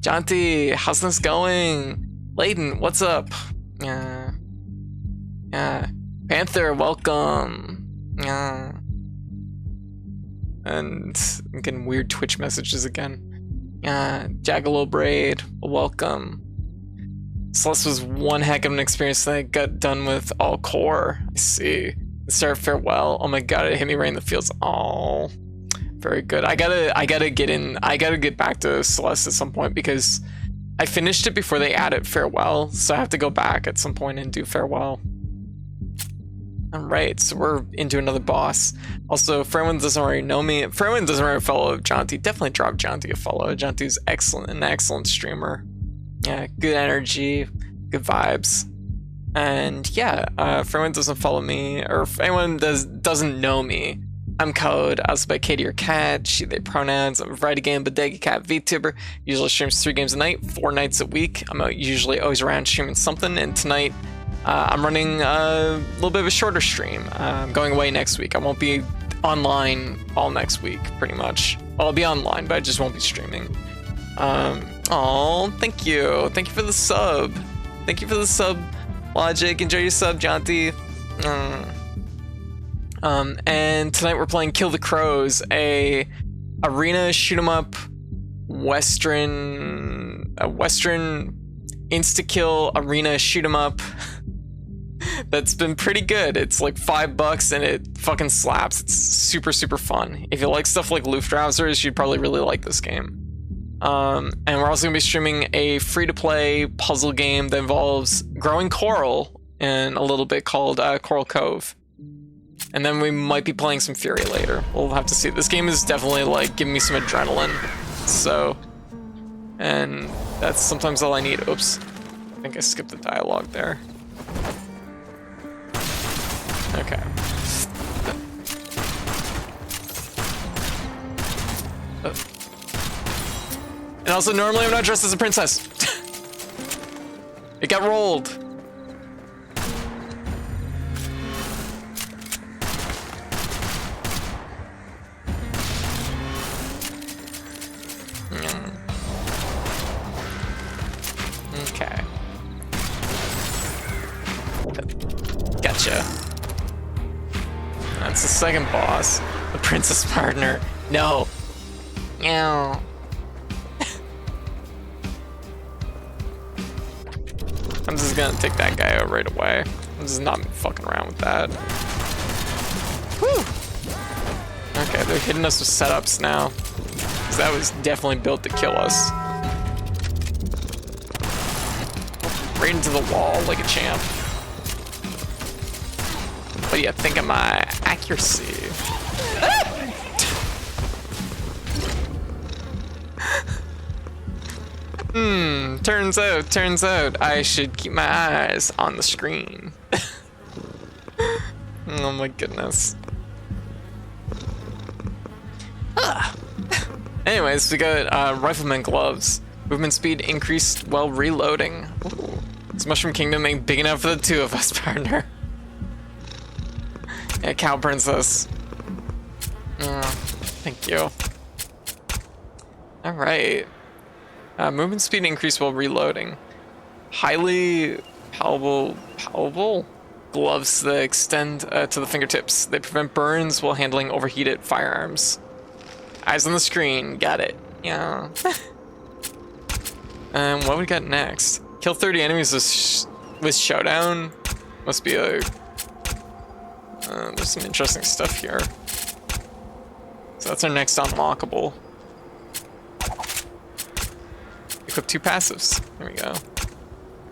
Jonty, how's this going? Layden, what's up? Yeah. Yeah. Panther, welcome. Yeah. And I'm getting weird Twitch messages again. Yeah. Jaggalo Braid, welcome. Celeste was one heck of an experience that I got done with all core. I see. Start farewell. Oh my god, it hit me right in the feels. Oh, very good. I gotta get back to Celeste at some point because I finished it before they added farewell, so I have to go back at some point and do farewell. Alright, so we're into another boss. Also, for anyone who doesn't already know me, for anyone who doesn't already follow Jonty, definitely drop Jonty a follow. Jonty's excellent, an excellent streamer. Yeah, good energy, good vibes. And yeah, for anyone who doesn't follow me, or if anyone doesn't know me, I'm Code. I also by Katie or Cat, she, they pronouns. I'm a variety game, bodega cat VTuber. Usually streams 3 games a night, 4 nights a week. I'm usually always around streaming something, and tonight I'm running a little bit of a shorter stream. I'm going away next week. I won't be online all next week, pretty much. Well, I'll be online, but I just won't be streaming. Oh, thank you. Thank you for the sub. Thank you for the sub, Logic. Enjoy your sub, Jonty. And tonight we're playing Kill the Crows, a arena shoot 'em up western insta-kill arena shoot 'em up that's been pretty good. It's like $5 and it fucking slaps. It's super, super fun. If you like stuff like Luftrausers, you'd probably really like this game. And we're also gonna be streaming a free-to-play puzzle game that involves growing coral and a little bit called Coral Cove. And then we might be playing some Fury later. We'll have to see. This game is definitely like giving me some adrenaline. So, and that's sometimes all I need. Oops, I think I skipped the dialogue there. Okay. And also, normally I'm not dressed as a princess. It got rolled. Okay. Gotcha. That's the second boss. The princess partner. No. Meow. I'm just gonna take that guy out right away. I'm just not fucking around with that. Whew. Okay, they're hitting us with setups now. Because that was definitely built to kill us. Right into the wall like a champ. What do you think of my accuracy? Turns out I should keep my eyes on the screen. Oh my goodness. Anyways, we got rifleman gloves. Movement speed increased while reloading. Ooh. Is Mushroom Kingdom ain't big enough for the two of us, partner? Yeah, Cow Princess. Thank you. Alright. Movement speed increased while reloading. Highly palatable gloves that extend to the fingertips. They prevent burns while handling overheated firearms. Eyes on the screen. Got it. Yeah. What we got next? Kill 30 enemies with Showdown. Must be a... there's some interesting stuff here. So that's our next unlockable. Equip 2 passives. There we go.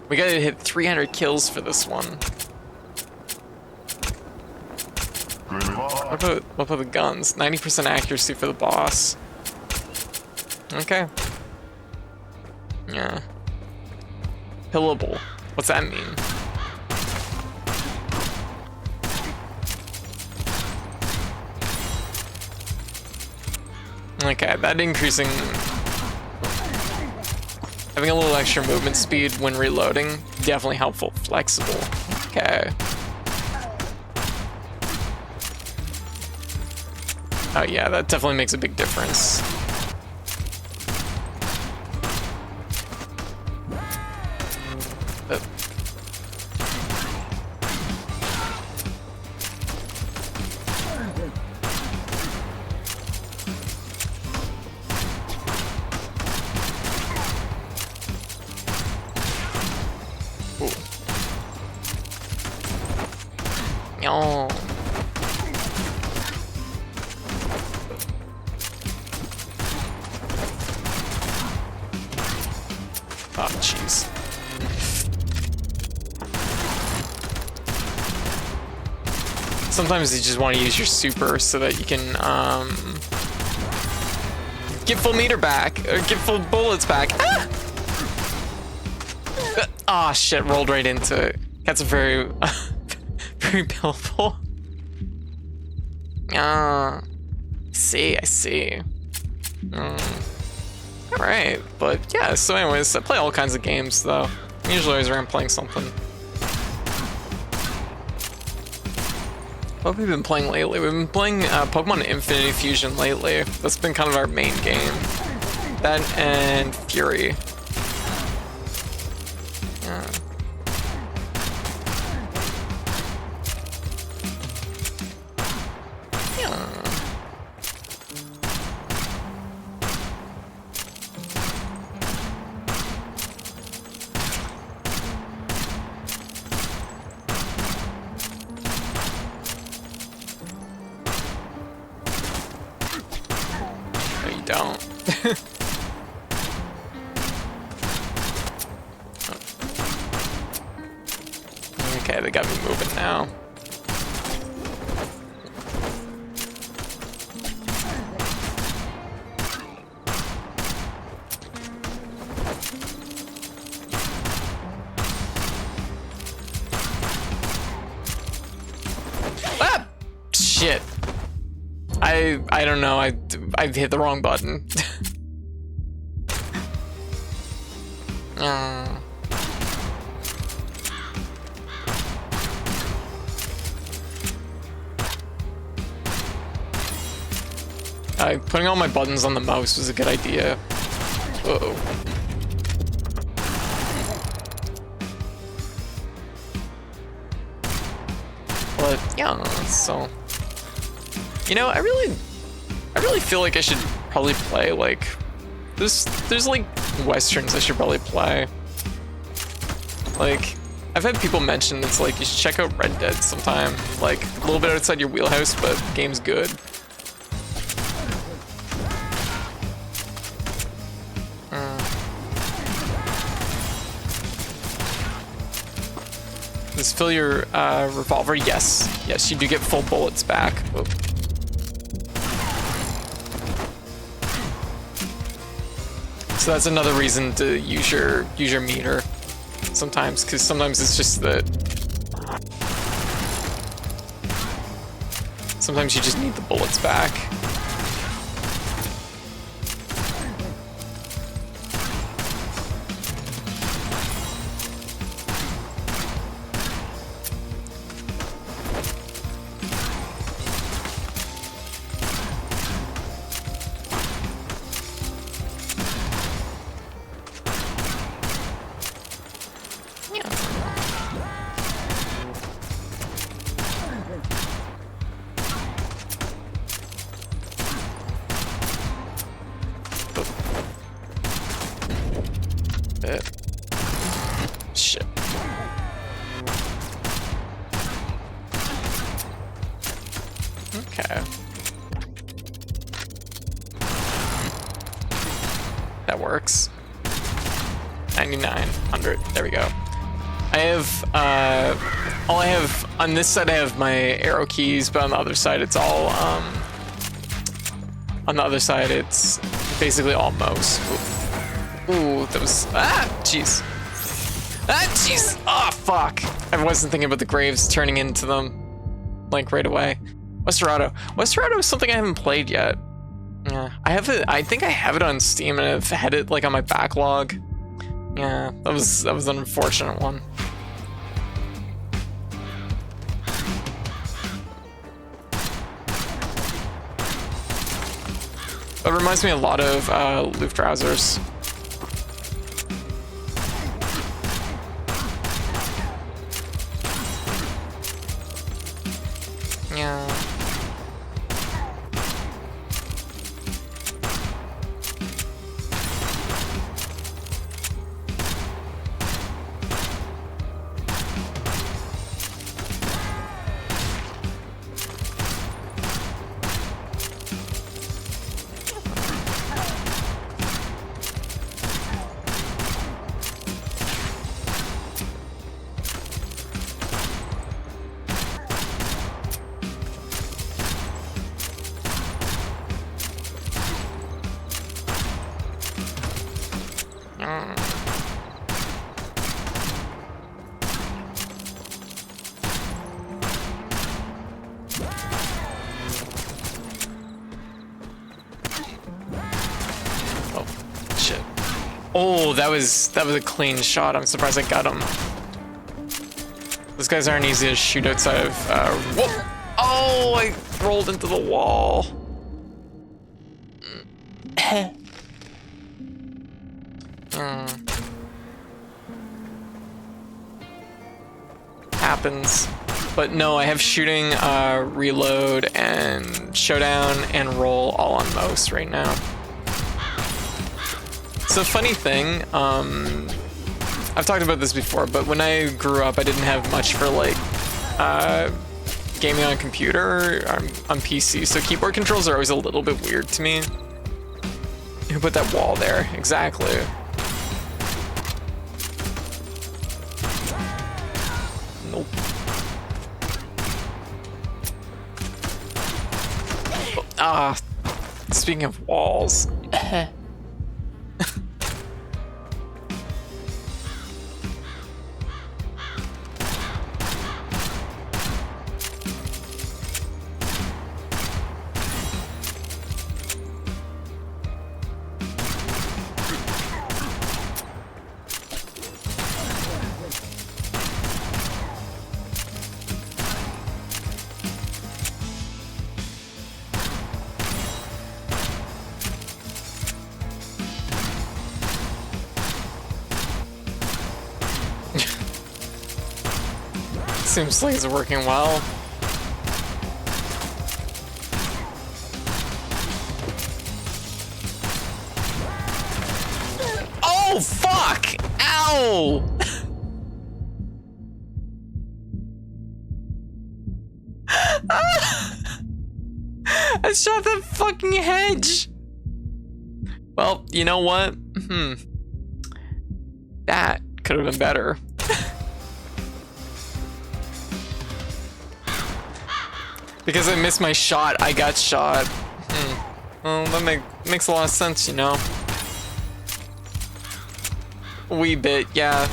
We gotta hit 300 kills for this one. What about the guns? 90% accuracy for the boss. Okay. Yeah. Pillable. What's that mean? Okay, that increasing... Having a little extra movement speed when reloading, definitely helpful. Flexible. Okay. Oh yeah, that definitely makes a big difference. Oh. Oh, jeez. Sometimes you just want to use your super so that you can get full meter back or get full bullets back. Ah! Oh shit! Rolled right into it. That's a very, very pillable. I see. Alright, but yeah, so anyways, I play all kinds of games though. I'm usually always around playing something. What have we been playing lately? We've been playing Pokemon Infinity Fusion lately. That's been kind of our main game. That and Fury. Yeah. Don't. Okay, they got me moving now. Ah! Shit. I don't know, I've hit the wrong button. Putting all my buttons on the mouse was a good idea. Uh-oh. But yeah, so you know, I really feel like I should probably play like there's like westerns I should probably play. Like I've had people mention it's like you should check out Red Dead sometime. Like a little bit outside your wheelhouse, but the game's good. Does fill your revolver? Yes, you do get full bullets back. Oh. So that's another reason to use your meter sometimes, because sometimes it's just that sometimes you just need the bullets back. bit. Shit. Okay. That works. 99, 100. There we go. I have, all I have, on this side I have my arrow keys, but on the other side it's all, on the other side it's basically all mouse. Ooh, that was, jeez. Jeez. Oh, fuck. I wasn't thinking about the graves turning into them, like, right away. Westerado. Westerado is something I haven't played yet. Yeah, I have it, I think I have it on Steam and I've had it, like, on my backlog. Yeah, that was an unfortunate one. It reminds me a lot of Luftrausers. Yeah. Oh, that was a clean shot. I'm surprised I got him. Those guys aren't easy to shoot outside of. Whoa! Oh, I rolled into the wall. Happens. But no, I have shooting, reload, and showdown, and roll all on most right now. It's a funny thing, I've talked about this before, but when I grew up, I didn't have much for, like, gaming on computer, or on PC, so keyboard controls are always a little bit weird to me. Who put that wall there? Exactly. Nope. Speaking of walls. Seems like it's working well. Oh, fuck! Ow! I shot that fucking hedge! Well, you know what? That could have been better. Because I missed my shot, I got shot. Well, that makes a lot of sense, you know? A wee bit, yeah.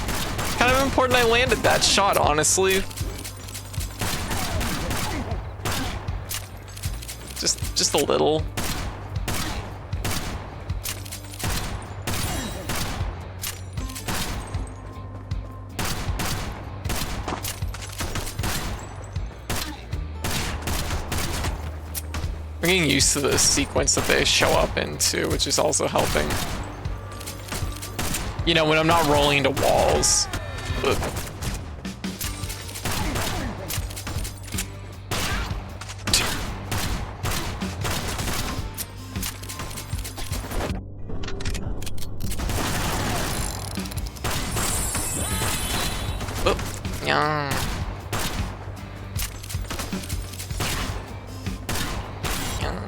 Kind of important I landed that shot, honestly. Just a little. I'm getting used to the sequence that they show up into, which is also helping. You know, when I'm not rolling into walls. Ugh. Yeah.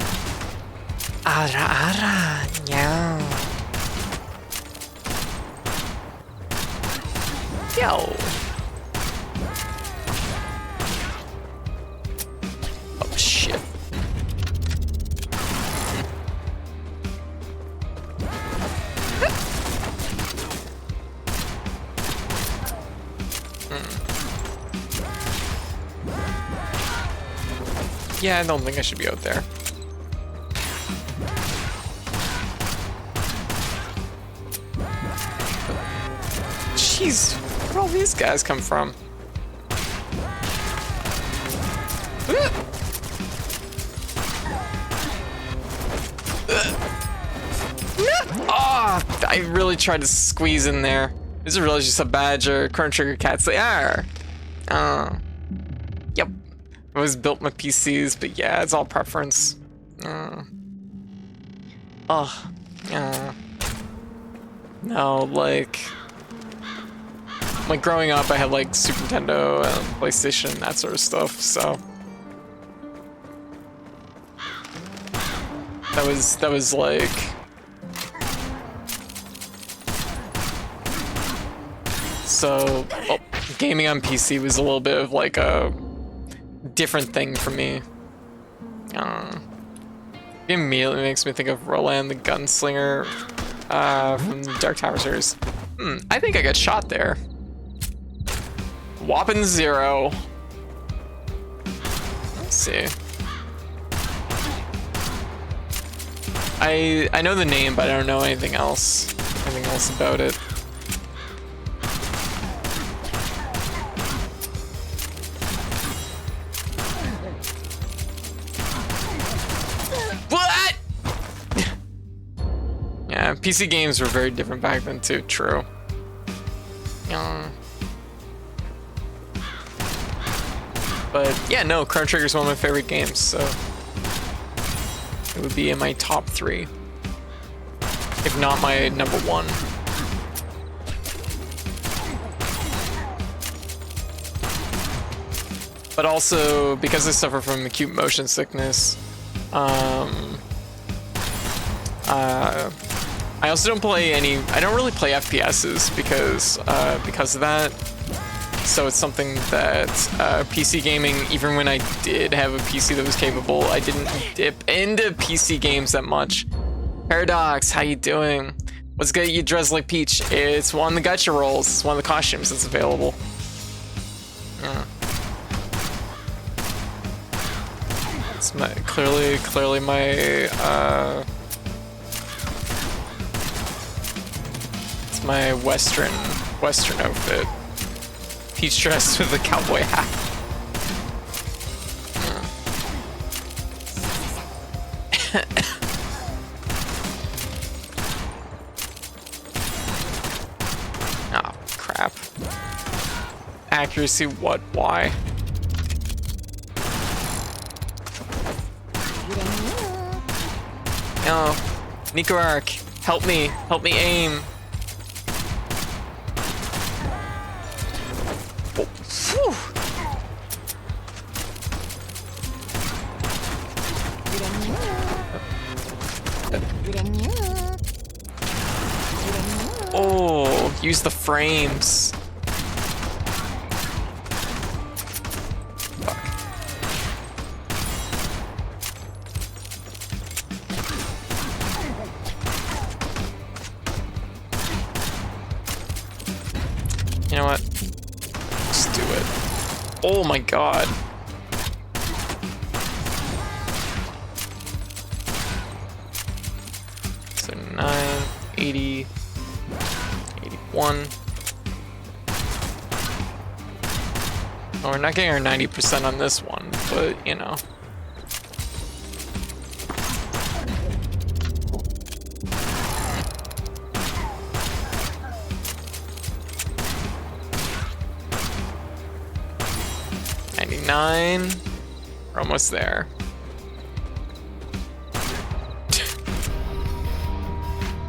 Ara ara, yeah. Yo. Oh shit. Yeah, I don't think I should be out there. Jeez, where'd all these guys come from? Oh, I really tried to squeeze in there. This is really just a badger. Chrono Trigger cats, they are. Yep. I always built my PCs, but yeah, it's all preference. No, like growing up, I had like Super Nintendo and PlayStation, that sort of stuff. So that was like gaming on PC was a little bit of like a different thing for me. It immediately makes me think of Roland the Gunslinger from the Dark Tower series. I think I got shot there. Whopping 0. Let's see. I know the name, but I don't know anything else. Anything else about it. What? Yeah, PC games were very different back then too. True. But yeah, no, Chrono Trigger is one of my favorite games, so it would be in my top 3, if not my number 1. But also, because I suffer from acute motion sickness, I also don't play I don't really play FPSs because of that. So it's something that PC gaming, even when I did have a PC that was capable, I didn't dip into PC games that much. Paradox, how you doing? What's good, you dress like Peach? It's one of the gacha rolls. It's one of the costumes that's available. Yeah. It's clearly my it's my Western outfit. Peach dressed with a cowboy hat. Oh, crap. Accuracy, what? Why? No. Nico Arc, help me aim. Oh, use the frames. Fuck. You know what? Just do it. Oh my god. So 9, 80, 81. Oh, we're not getting our 90% on this one, but you know. We're almost there.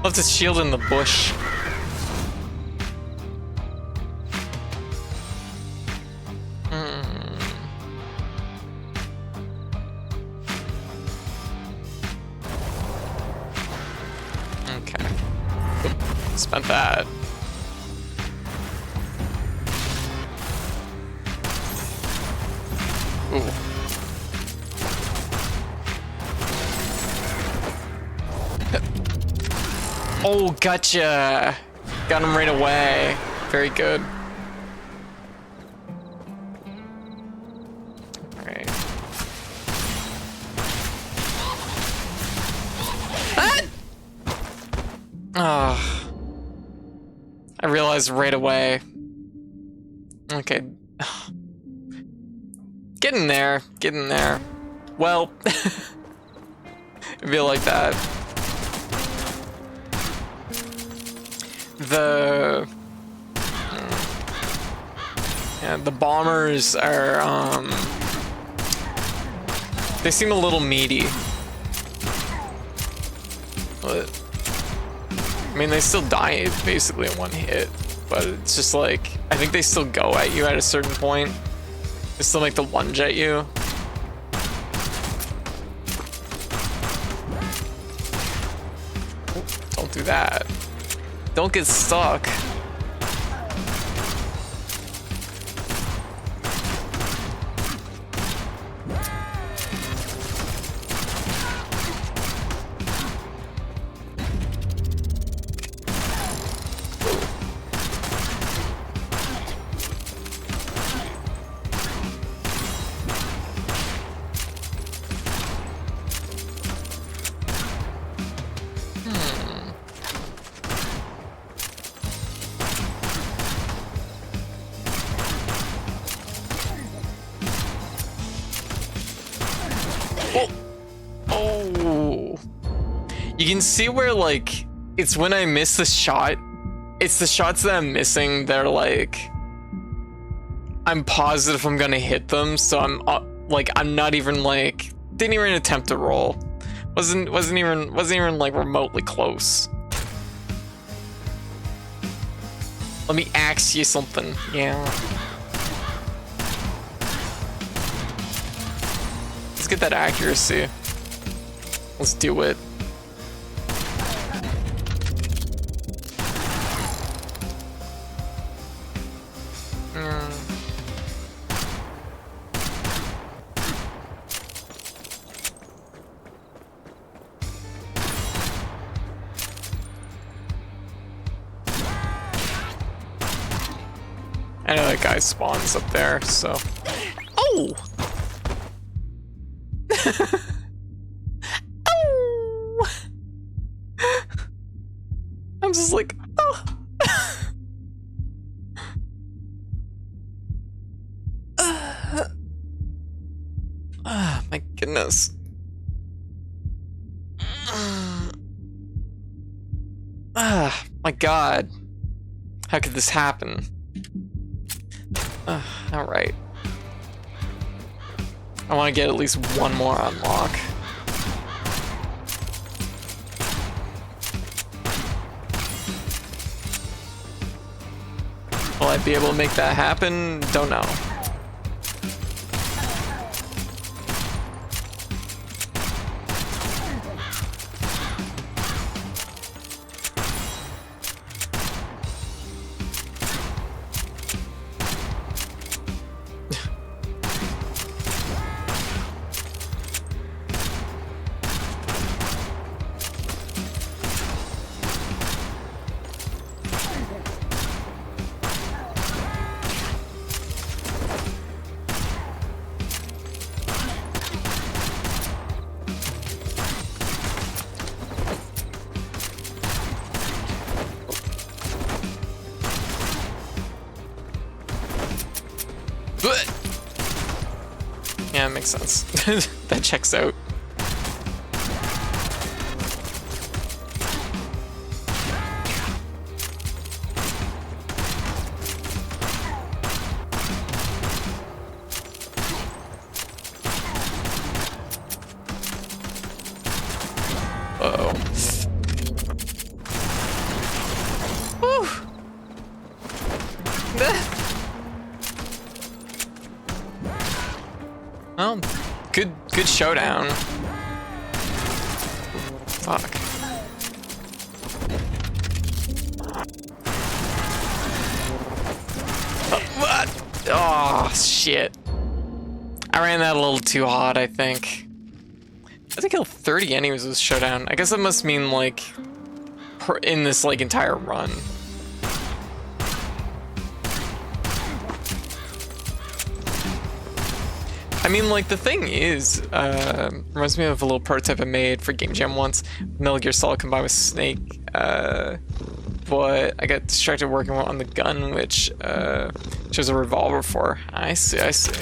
Left his shield in the bush. spent that. Ooh. Oh, gotcha. Got him right away. Very good. All right. Ah! Oh. I realized right away. Okay. Getting there. Getting there. Well, I feel like that. The bombers are they seem a little meaty. But I mean, they still die basically in one hit, but it's just like I think they still go at you at a certain point. They still make the lunge at you. Don't do that. Don't get stuck. Oh. You can see where, like, it's when I miss the shot. It's the shots that I'm missing. They're like, I'm positive I'm gonna hit them, so I'm like, I'm not even like, didn't even attempt to roll. Wasn't even like remotely close. Let me ask you something. Yeah. Let's get that accuracy. Let's do it. I know that guy spawns up there, so. Oh! Oh! I'm just like, oh. My goodness. My God. How could this happen? All right. I want to get at least one more unlock. Will I be able to make that happen? Don't know. Yeah, it makes sense. That checks out. Uh-oh. Woo! Well, good showdown. Fuck. What? Oh, shit. I ran that a little too hot, I think. I think I killed 30 enemies with Showdown. I guess that must mean, like, in this, like, entire run. I mean, like, the thing is, reminds me of a little prototype I made for Game Jam once. Metal Gear Solid combined with Snake. But I got distracted working on the gun, which shows a revolver for. I see, I see.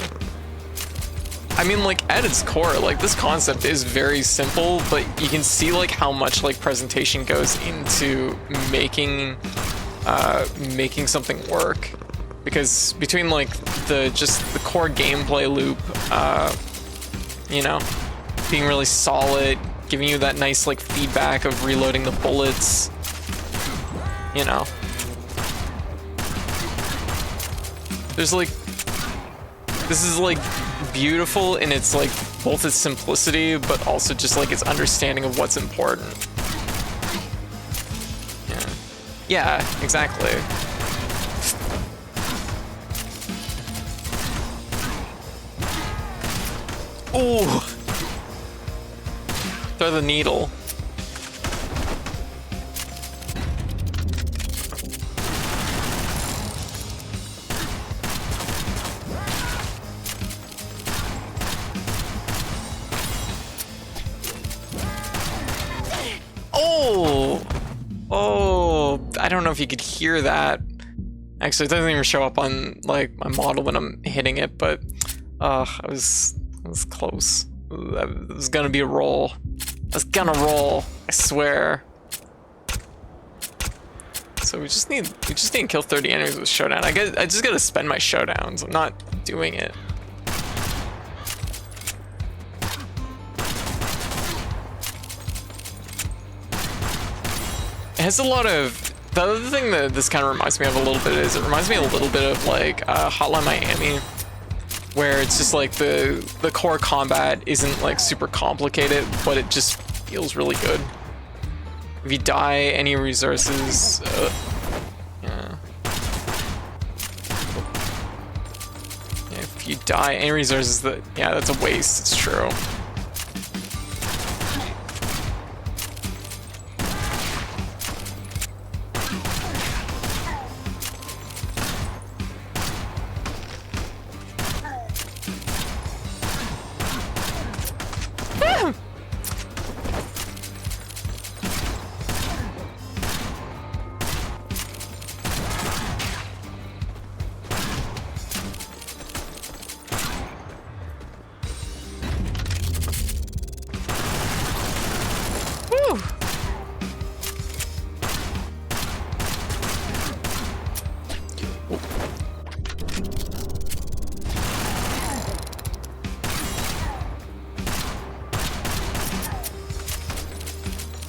I mean, like, at its core, like, this concept is very simple, but you can see, like, how much, like, presentation goes into making something work. Because between, like, just the core gameplay loop, you know, being really solid, giving you that nice, like, feedback of reloading the bullets, you know. There's, like, this is, like, beautiful in its, like, both its simplicity, but also just, like, its understanding of what's important. Yeah. Yeah, exactly. Ooh! Throw the needle. Oh! Oh! I don't know if you could hear that. Actually, it doesn't even show up on, like, my model when I'm hitting it, but I was close. It was gonna be a roll. I was gonna roll, I swear. So we just need to kill 30 enemies with Showdown. I just gotta spend my Showdowns. I'm not doing it. It has a lot of... The other thing that this kind of reminds me of a little bit is it reminds me a little bit of, like, Hotline Miami, where it's just like the core combat isn't, like, super complicated, but it just feels really good. If you die, any resources, yeah. If you die, any resources yeah, that's a waste. It's true.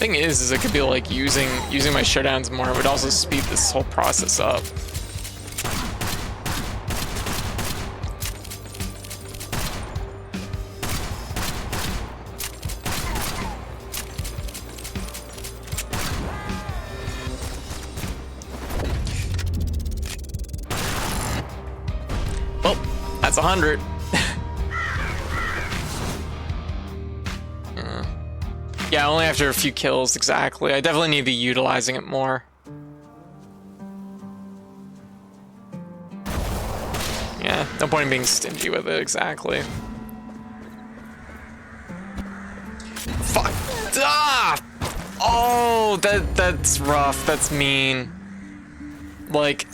Thing is I could be, like, using my Showdowns more. It would also speed this whole process up. Well, that's 100. Yeah, only after a few kills, exactly. I definitely need to be utilizing it more. Yeah, no point in being stingy with it, exactly. Fuck! Ah! Oh, that's rough, that's mean. Like,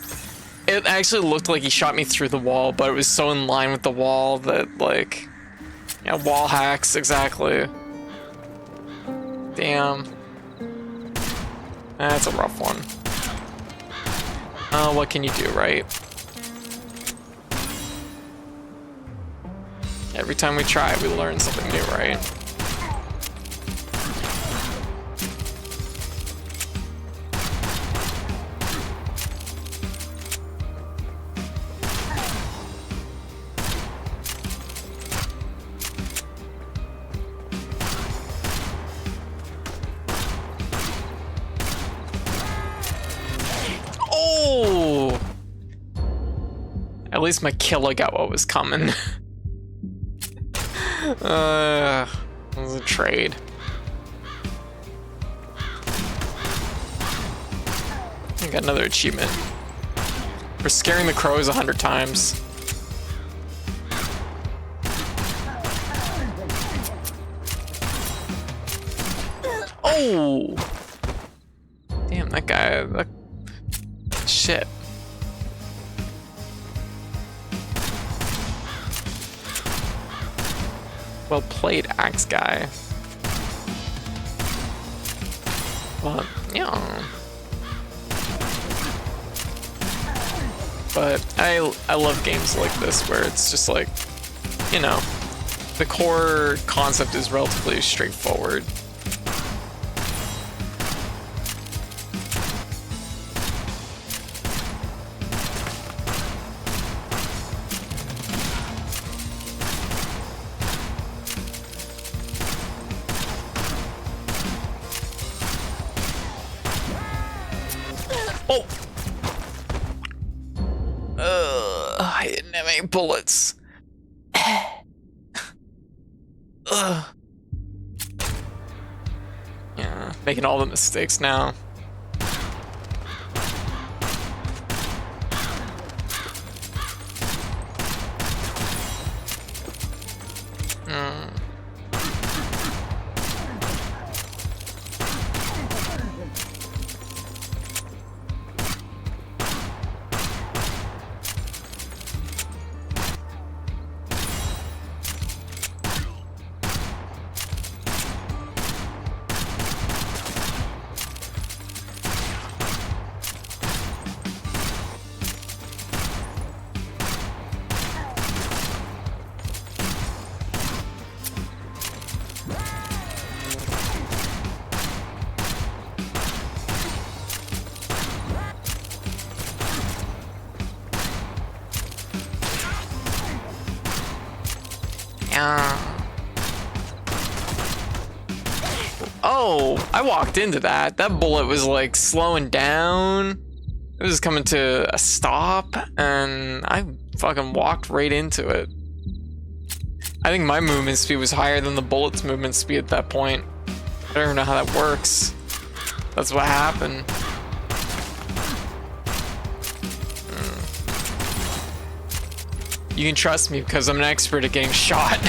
it actually looked like he shot me through the wall, but it was so in line with the wall that, like... Yeah, wall hacks, exactly. Damn. That's a rough one. Oh, what can you do, right? Every time we try, we learn something new, right? At least my killer got what was coming. It was a trade. I got another achievement for scaring the crows 100 times. Oh! Damn, that guy. Shit. Well played, axe guy. Well, yeah. But I love games like this where it's just like, you know, the core concept is relatively straightforward. Oh! I didn't have any bullets. Yeah, making all the mistakes now. Oh, I walked into that. That bullet was like slowing down. It was coming to a stop, and I fucking walked right into it. I think my movement speed was higher than the bullet's movement speed at that point. I don't even know how that works. That's what happened. You can trust me because I'm an expert at getting shot.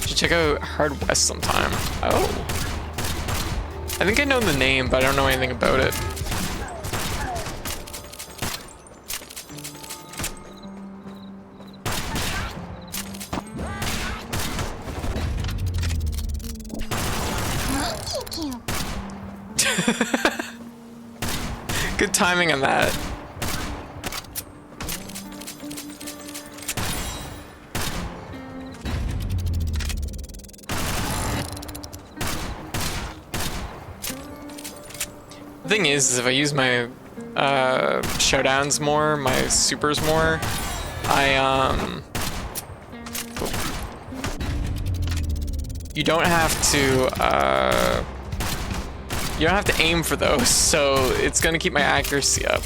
Should check out Hard West sometime. Oh. I think I know the name, but I don't know anything about it. Good timing on that. The thing is if I use my showdowns more, my supers more, you don't have to you don't have to aim for those, so it's gonna keep my accuracy up.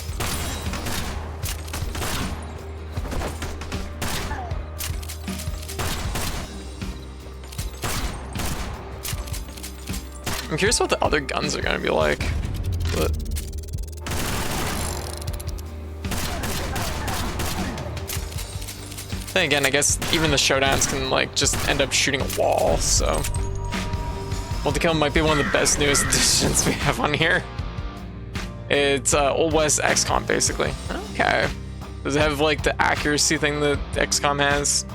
I'm curious what the other guns are gonna be like. But then again, I guess even the showdowns can like just end up shooting a wall, so. Multikill might be one of the best newest additions we have on here. It's Old West XCOM, basically. Okay. Does it have like the accuracy thing that XCOM has?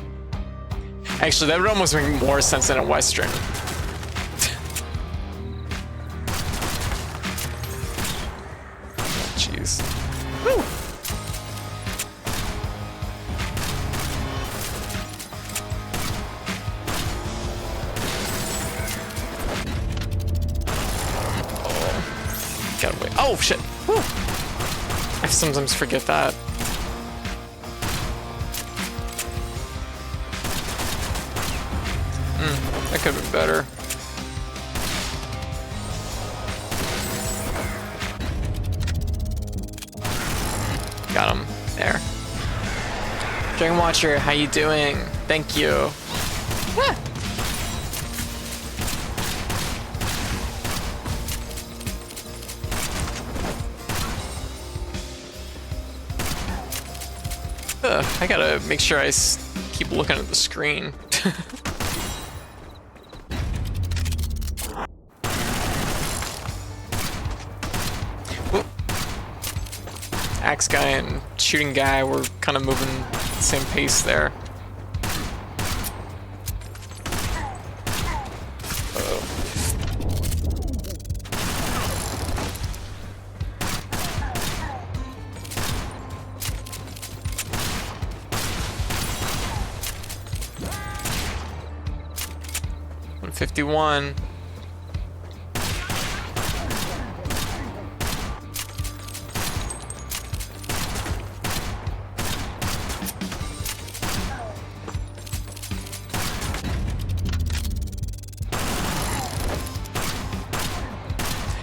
Actually, that would almost make more sense than a Western. Jeez. Woo! Oh shit. Woo. sometimes forget that. That could have been better. Got him. There. Dragon Watcher, how you doing? Thank you. Ah. I gotta make sure I keep looking at the screen. Axe guy and shooting guy were kind of moving the same pace there. Uh-oh. $151.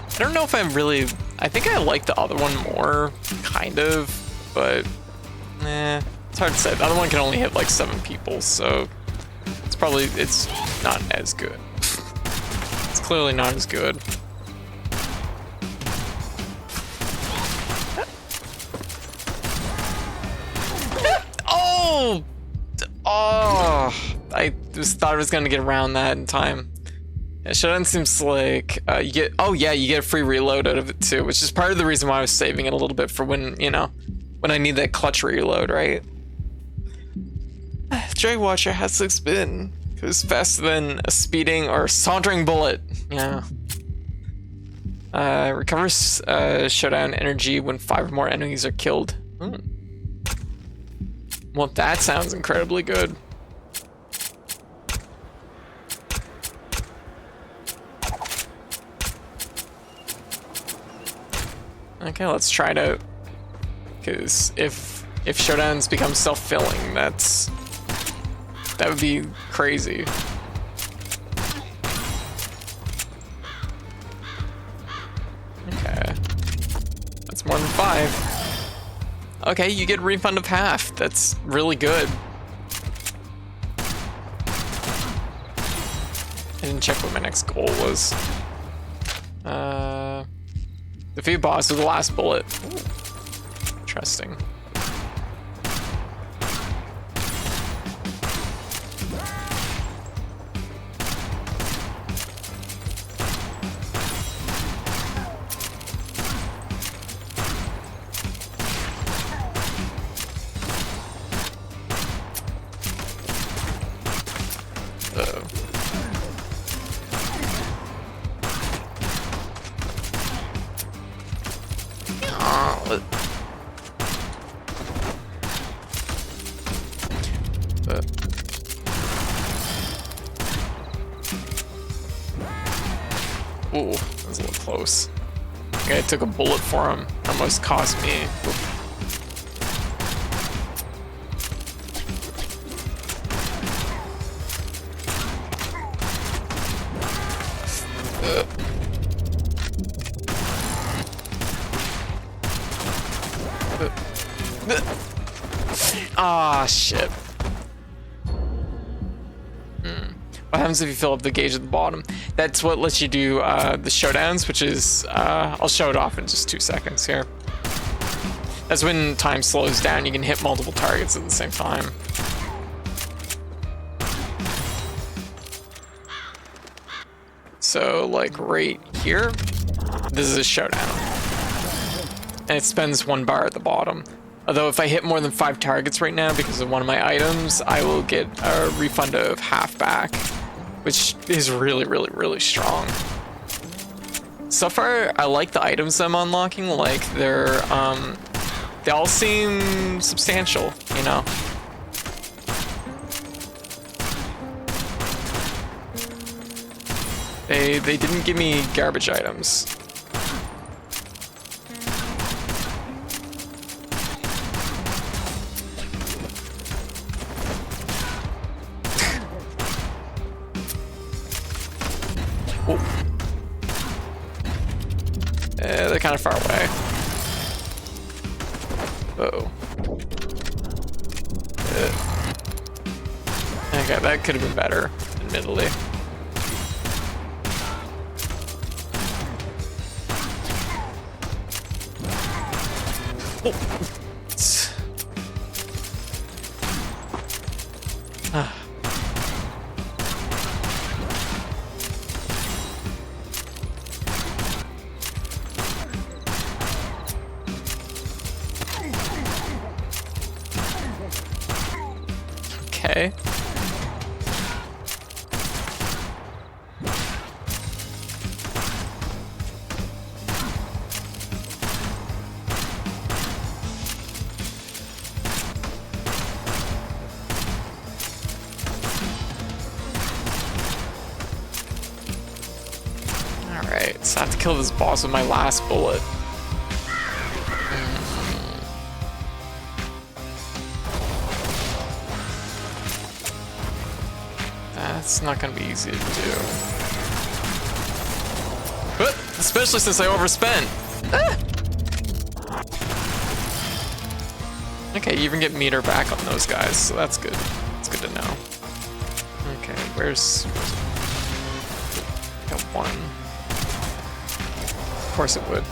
I don't know if I think I like the other one more, kind of, but it's hard to say. The other one can only hit like 7 people, so it's not as good. It's clearly not as good. Oh! I just thought I was gonna get around that in time. Yeah, Showdown seems like you get a free reload out of it too, which is part of the reason why I was saving it a little bit for when I need that clutch reload, right? Dragon Watcher has to spin. It was faster than a speeding or sauntering bullet. Yeah. Recovers Showdown energy when 5 or more enemies are killed. Well, that sounds incredibly good. Okay, let's try it out. Because if Showdowns become self-filling, that would be crazy. Okay. That's more than 5. Okay, you get a refund of half. That's really good. I didn't check what my next goal was. Defeat boss with the last bullet. Ooh. Interesting. Ooh, that was a little close. I think I took a bullet for him. Almost cost me. Ah, shit. What happens if you fill up the gauge at the bottom? That's what lets you do the showdowns, which is, I'll show it off in just 2 seconds here. That's when time slows down, you can hit multiple targets at the same time. So, like right here, this is a showdown. And it spends 1 bar at the bottom. Although if I hit more than 5 targets right now because of one of my items, I will get a refund of half back, which is really, really, really strong. So far, I like the items I'm unlocking. Like they all seem substantial, you know. They didn't give me garbage items. Oh. They're kind of far away. Uh-oh. Okay, that could have been better, admittedly. Oh. Okay. Alright, so I have to kill this boss with my last bullet. That's not gonna be easy to do. But, especially since I overspent. Ah! Okay, you even get meter back on those guys, so that's good. It's good to know. Okay, where's got one. Of course it would.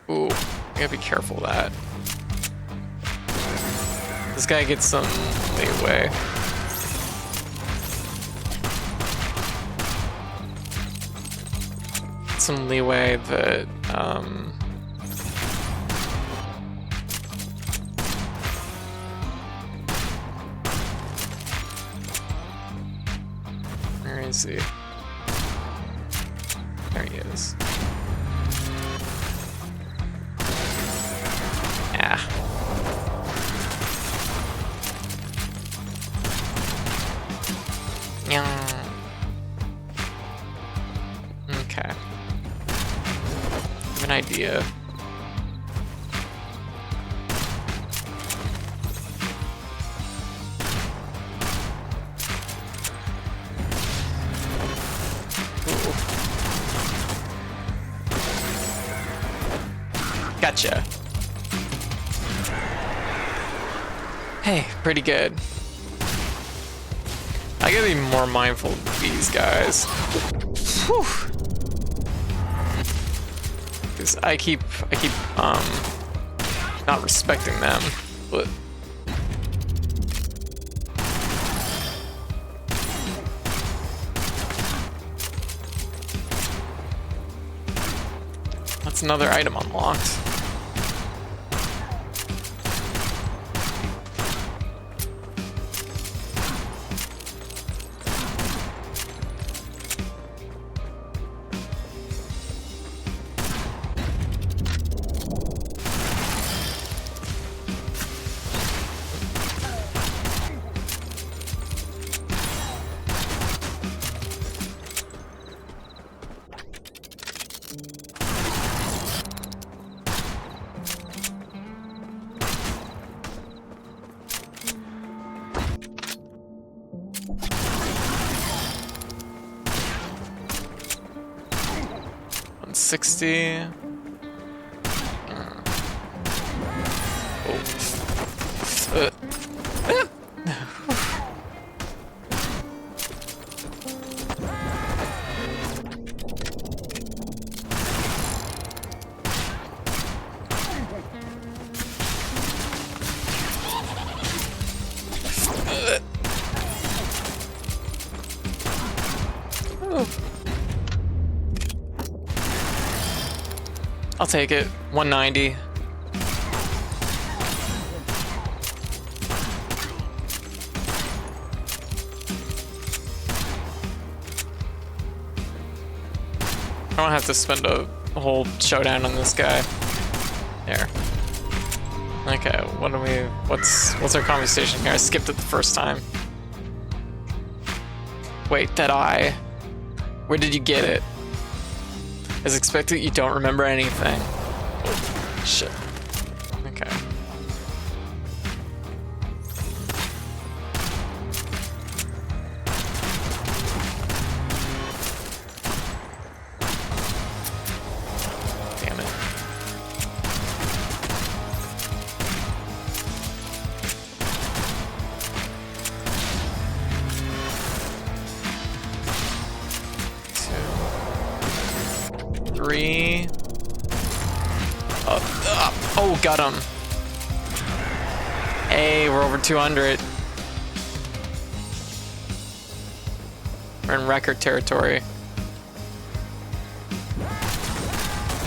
Ooh, I gotta be careful of that. This guy gets some leeway. Some leeway that, where is he? There he is. Yeah. Okay. I have an idea. Ooh. Gotcha. Hey, pretty good. I gotta be more mindful of these guys. Whew. Because I keep not respecting them, but that's another item unlocked. $160. I'll take it. 190. I don't have to spend a whole showdown on this guy. There. Okay, what do we... What's our conversation here? I skipped it the first time. Wait, that eye. Where did you get it? As expected, you don't remember anything. Oh, shit. Okay. Oh, got him. Hey, we're over 200. We're in record territory.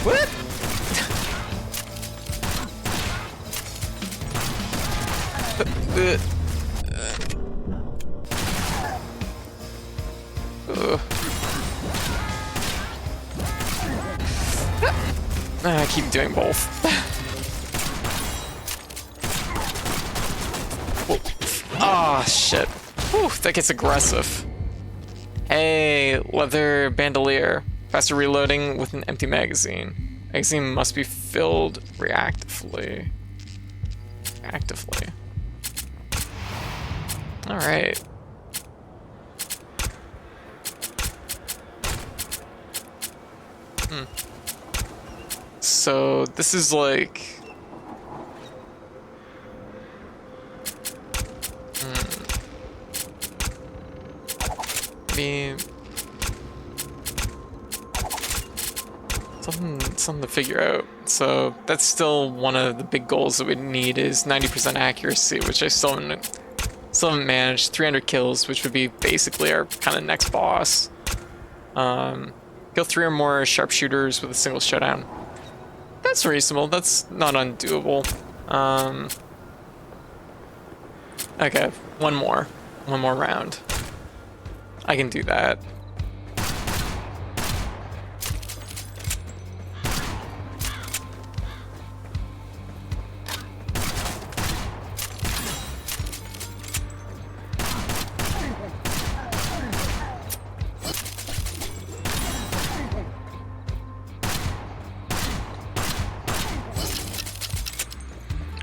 What? I keep doing both. Oh, shit. Whew, that gets aggressive. Hey, leather bandolier. Faster reloading with an empty magazine. Magazine must be filled reactively. Alright. So this is like... something to figure out. So that's still one of the big goals that we need is 90% accuracy, which I still haven't managed. 300 kills, which would be basically our kind of next boss. Kill 3 or more sharpshooters with a single showdown. That's reasonable. That's not undoable. Okay, one more round. I can do that.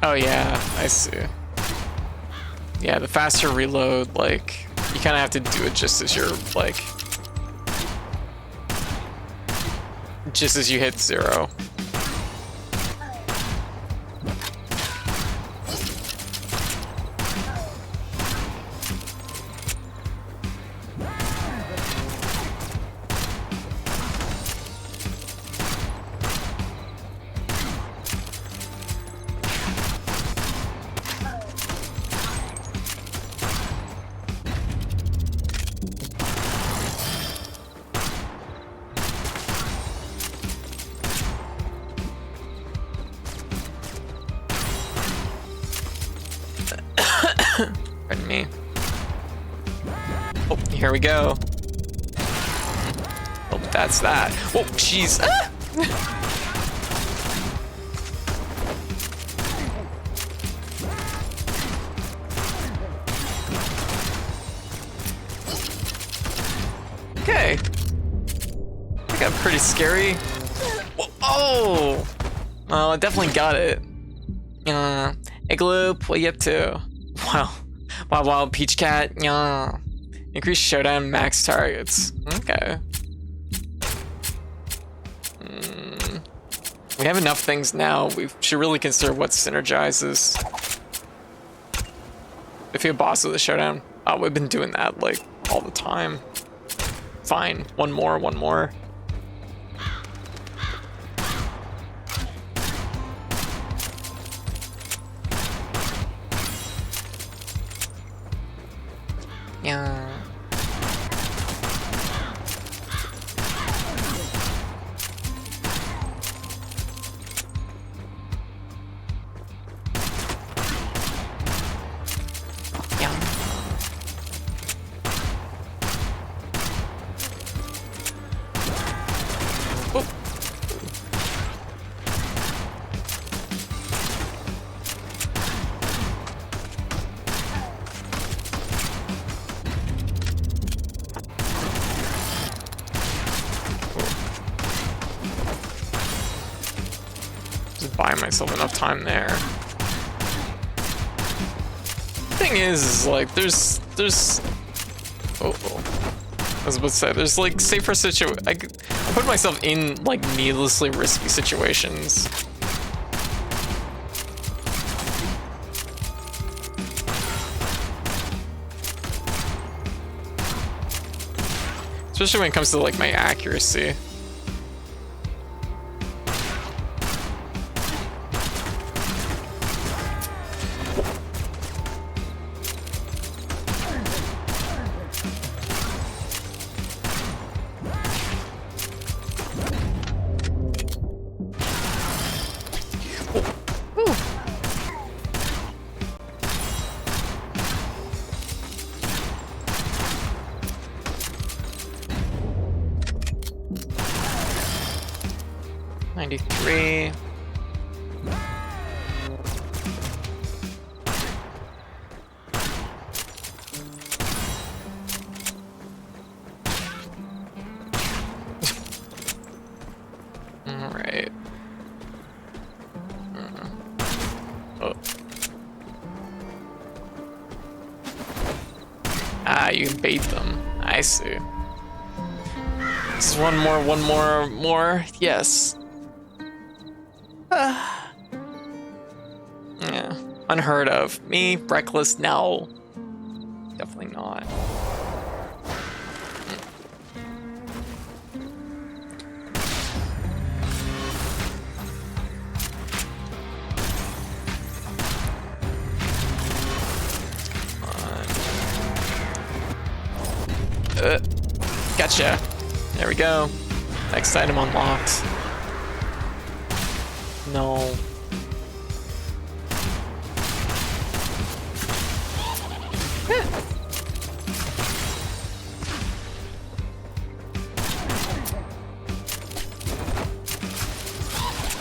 Oh yeah, I see. Yeah, the faster reload, like, you kind of have to do it just as you're, like, just as you hit 0. Pardon me. Oh, here we go. Oh, that's that. Oh, jeez. Ah! Okay. That got pretty scary. Oh! Oh, I definitely got it. Igloop, what you up to? Wow. Wow, Peach Cat. Yeah. Increase showdown max targets. Okay. We have enough things now. We should really consider what synergizes. If you have boss with a showdown. Oh, we've been doing that like all the time. Fine. One more. Yeah. Buy myself enough time there. Thing is like there's I was about to say there's like safer I put myself in like needlessly risky situations. Especially when it comes to like my accuracy. 93. All right. Oh. Ah, you can bait them. I see. This is one more. Yes. Yeah. Unheard of. Me, reckless, no. Definitely not. Gotcha. There we go. Next item unlocked. No.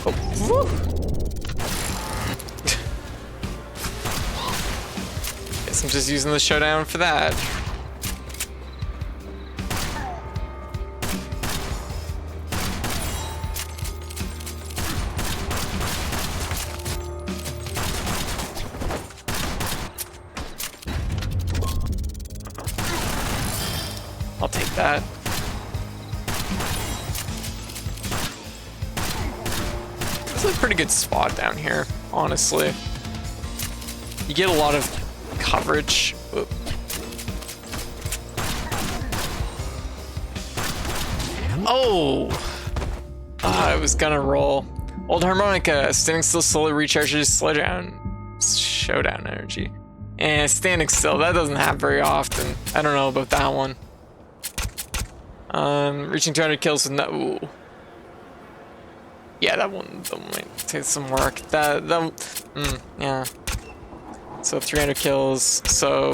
Oh, guess I'm just using the showdown for that. I'll take that. This is a pretty good spot down here, honestly. You get a lot of coverage. Whoop. Oh! I was gonna roll. Old harmonica. Standing still slowly recharges showdown energy. And standing still, that doesn't happen very often. I don't know about that one. Reaching 200 kills with no. Ooh. Yeah, that one might take some work. Yeah. So 300 kills. So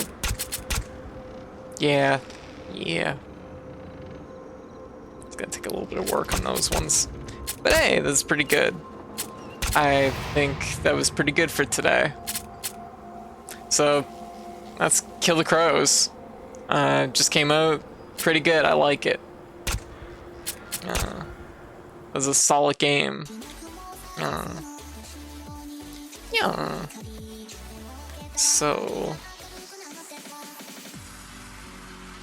yeah. It's gonna take a little bit of work on those ones. But hey, that's pretty good. I think that was pretty good for today. So that's Kill the Crows. Just came out pretty good. I like it. It was a solid game. Yeah. So.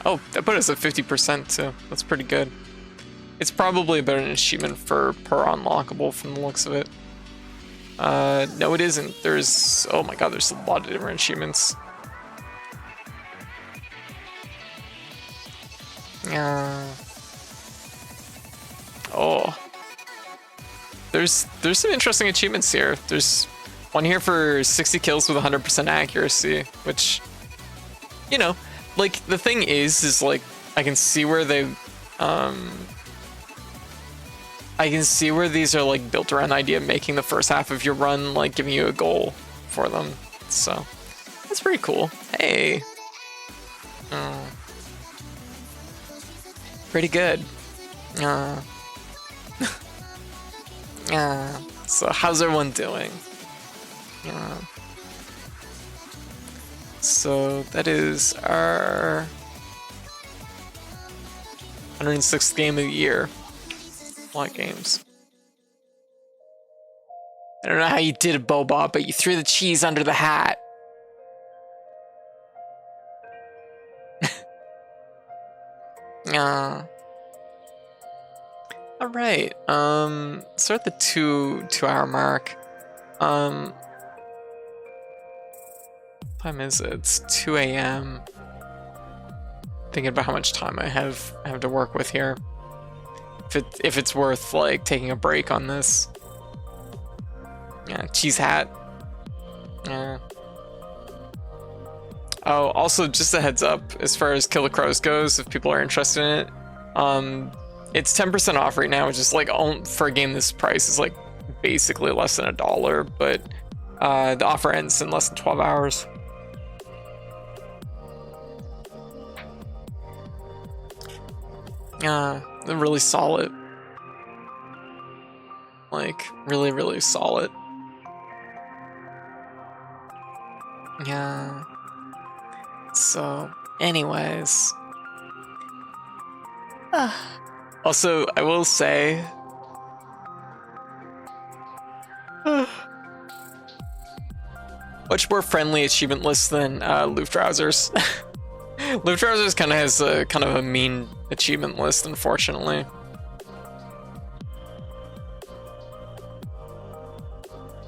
Oh, that put us at 50% too. That's pretty good. It's probably about an achievement per unlockable from the looks of it. No, it isn't. Oh my god, there's a lot of different achievements. Oh. There's some interesting achievements here. There's one here for 60 kills with 100% accuracy, which, you know, like, the thing is like, I can see where these are like built around the idea of making the first half of your run like giving you a goal for them. So that's pretty cool. Hey. Pretty good. So how's everyone doing? So that is our 106th game of the year. A lot of games. I don't know how you did it, Boba, but you threw the cheese under the hat. All right. Start the two-hour mark. What time is it? It's 2 a.m. Thinking about how much time I have to work with here. If it's worth like taking a break on this. Yeah, cheese hat. Yeah. Oh, also just a heads up as far as Kill the Crows goes, if people are interested in it. It's 10% off right now, which is like for a game this price is like basically less than $1, but the offer ends in less than 12 hours. They're really solid. Like, really, really solid. Yeah. So, anyways. Also, I will say... much more friendly achievement list than Luftrausers. Luftrausers kind of has a mean achievement list, unfortunately.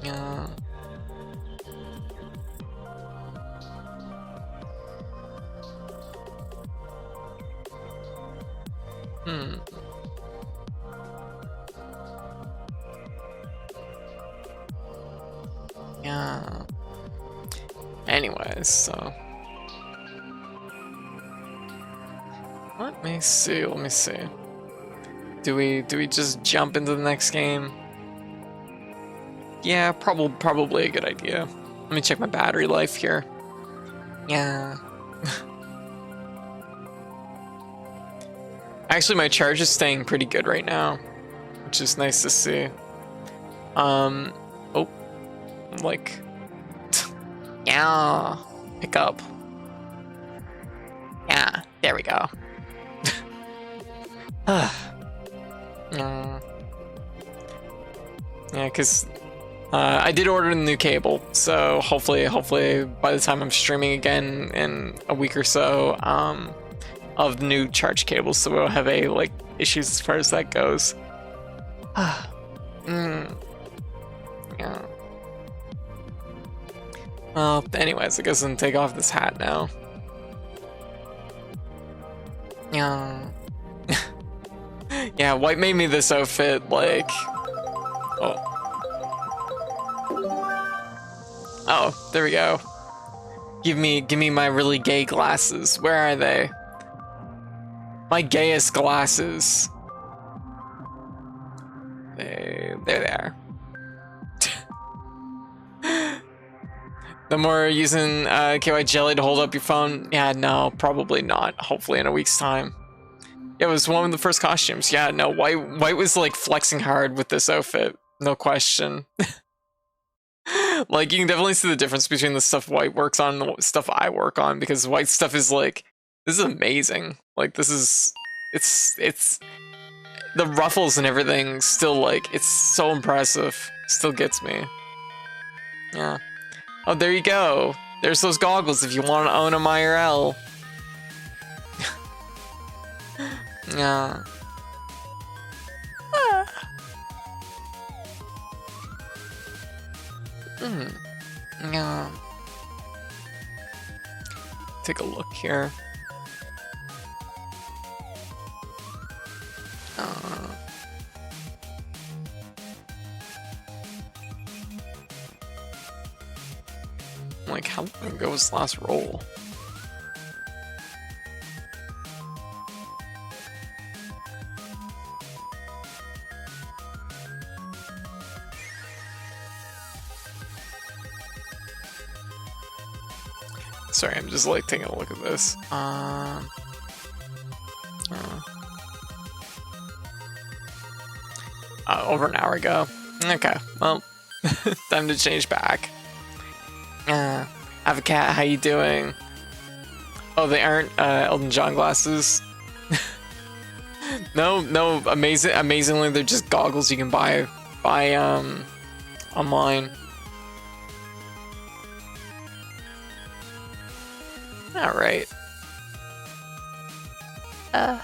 Yeah. Yeah. Anyways, so let me see. Do we just jump into the next game? Yeah, probably a good idea. Let me check my battery life here. Yeah. Actually, my charge is staying pretty good right now, which is nice to see. Oh, like, yeah, pick up. Yeah, there we go. Yeah, because I did order a new cable, so hopefully by the time I'm streaming again in a week or so, of the new charge cables, so we won't have any like issues as far as that goes. Yeah. Well, anyways, I guess I'm gonna take off this hat now. Yeah. Yeah, white made me this outfit, like... Oh, there we go. Give me my really gay glasses. Where are they? My gayest glasses. There they are. No more using KY jelly to hold up your phone. Yeah, no, probably not. Hopefully in a week's time. It was one of the first costumes. Yeah, no, White was like flexing hard with this outfit. No question. Like, you can definitely see the difference between the stuff White works on and the stuff I work on, because White stuff is like, this is amazing. Like, this is, it's, the ruffles and everything still, like, it's so impressive. Still gets me. Yeah. Oh, there you go. There's those goggles if you want to own them IRL. Yeah. Yeah. Take a look here. Like, how long ago was the last roll? Sorry, I'm just like taking a look at this. Over an hour ago. Okay, well, time to change back. Have a cat, how you doing? Oh, they aren't Elton John glasses. No, amazingly, they're just goggles you can buy online. All right. All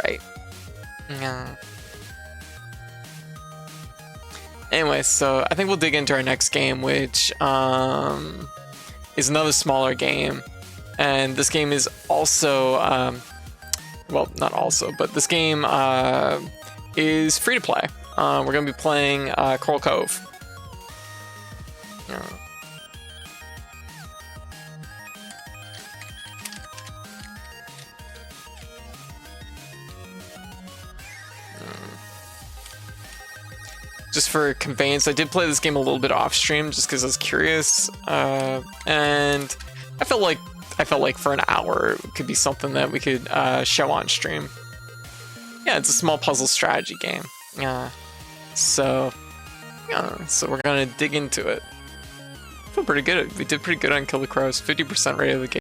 right. Yeah. Anyway, so I think we'll dig into our next game, which is another smaller game, and this game is also, well, not also, but this game is free to play. We're gonna be playing Coral Cove. Just for conveyance, I did play this game a little bit off stream just because I was curious, and I felt like I felt like for an hour it could be something that we could show on stream. Yeah, it's a small puzzle strategy game. Yeah, so we're gonna dig into it. I feel pretty good. We did pretty good on Kill the Crows. 50% rate of the game.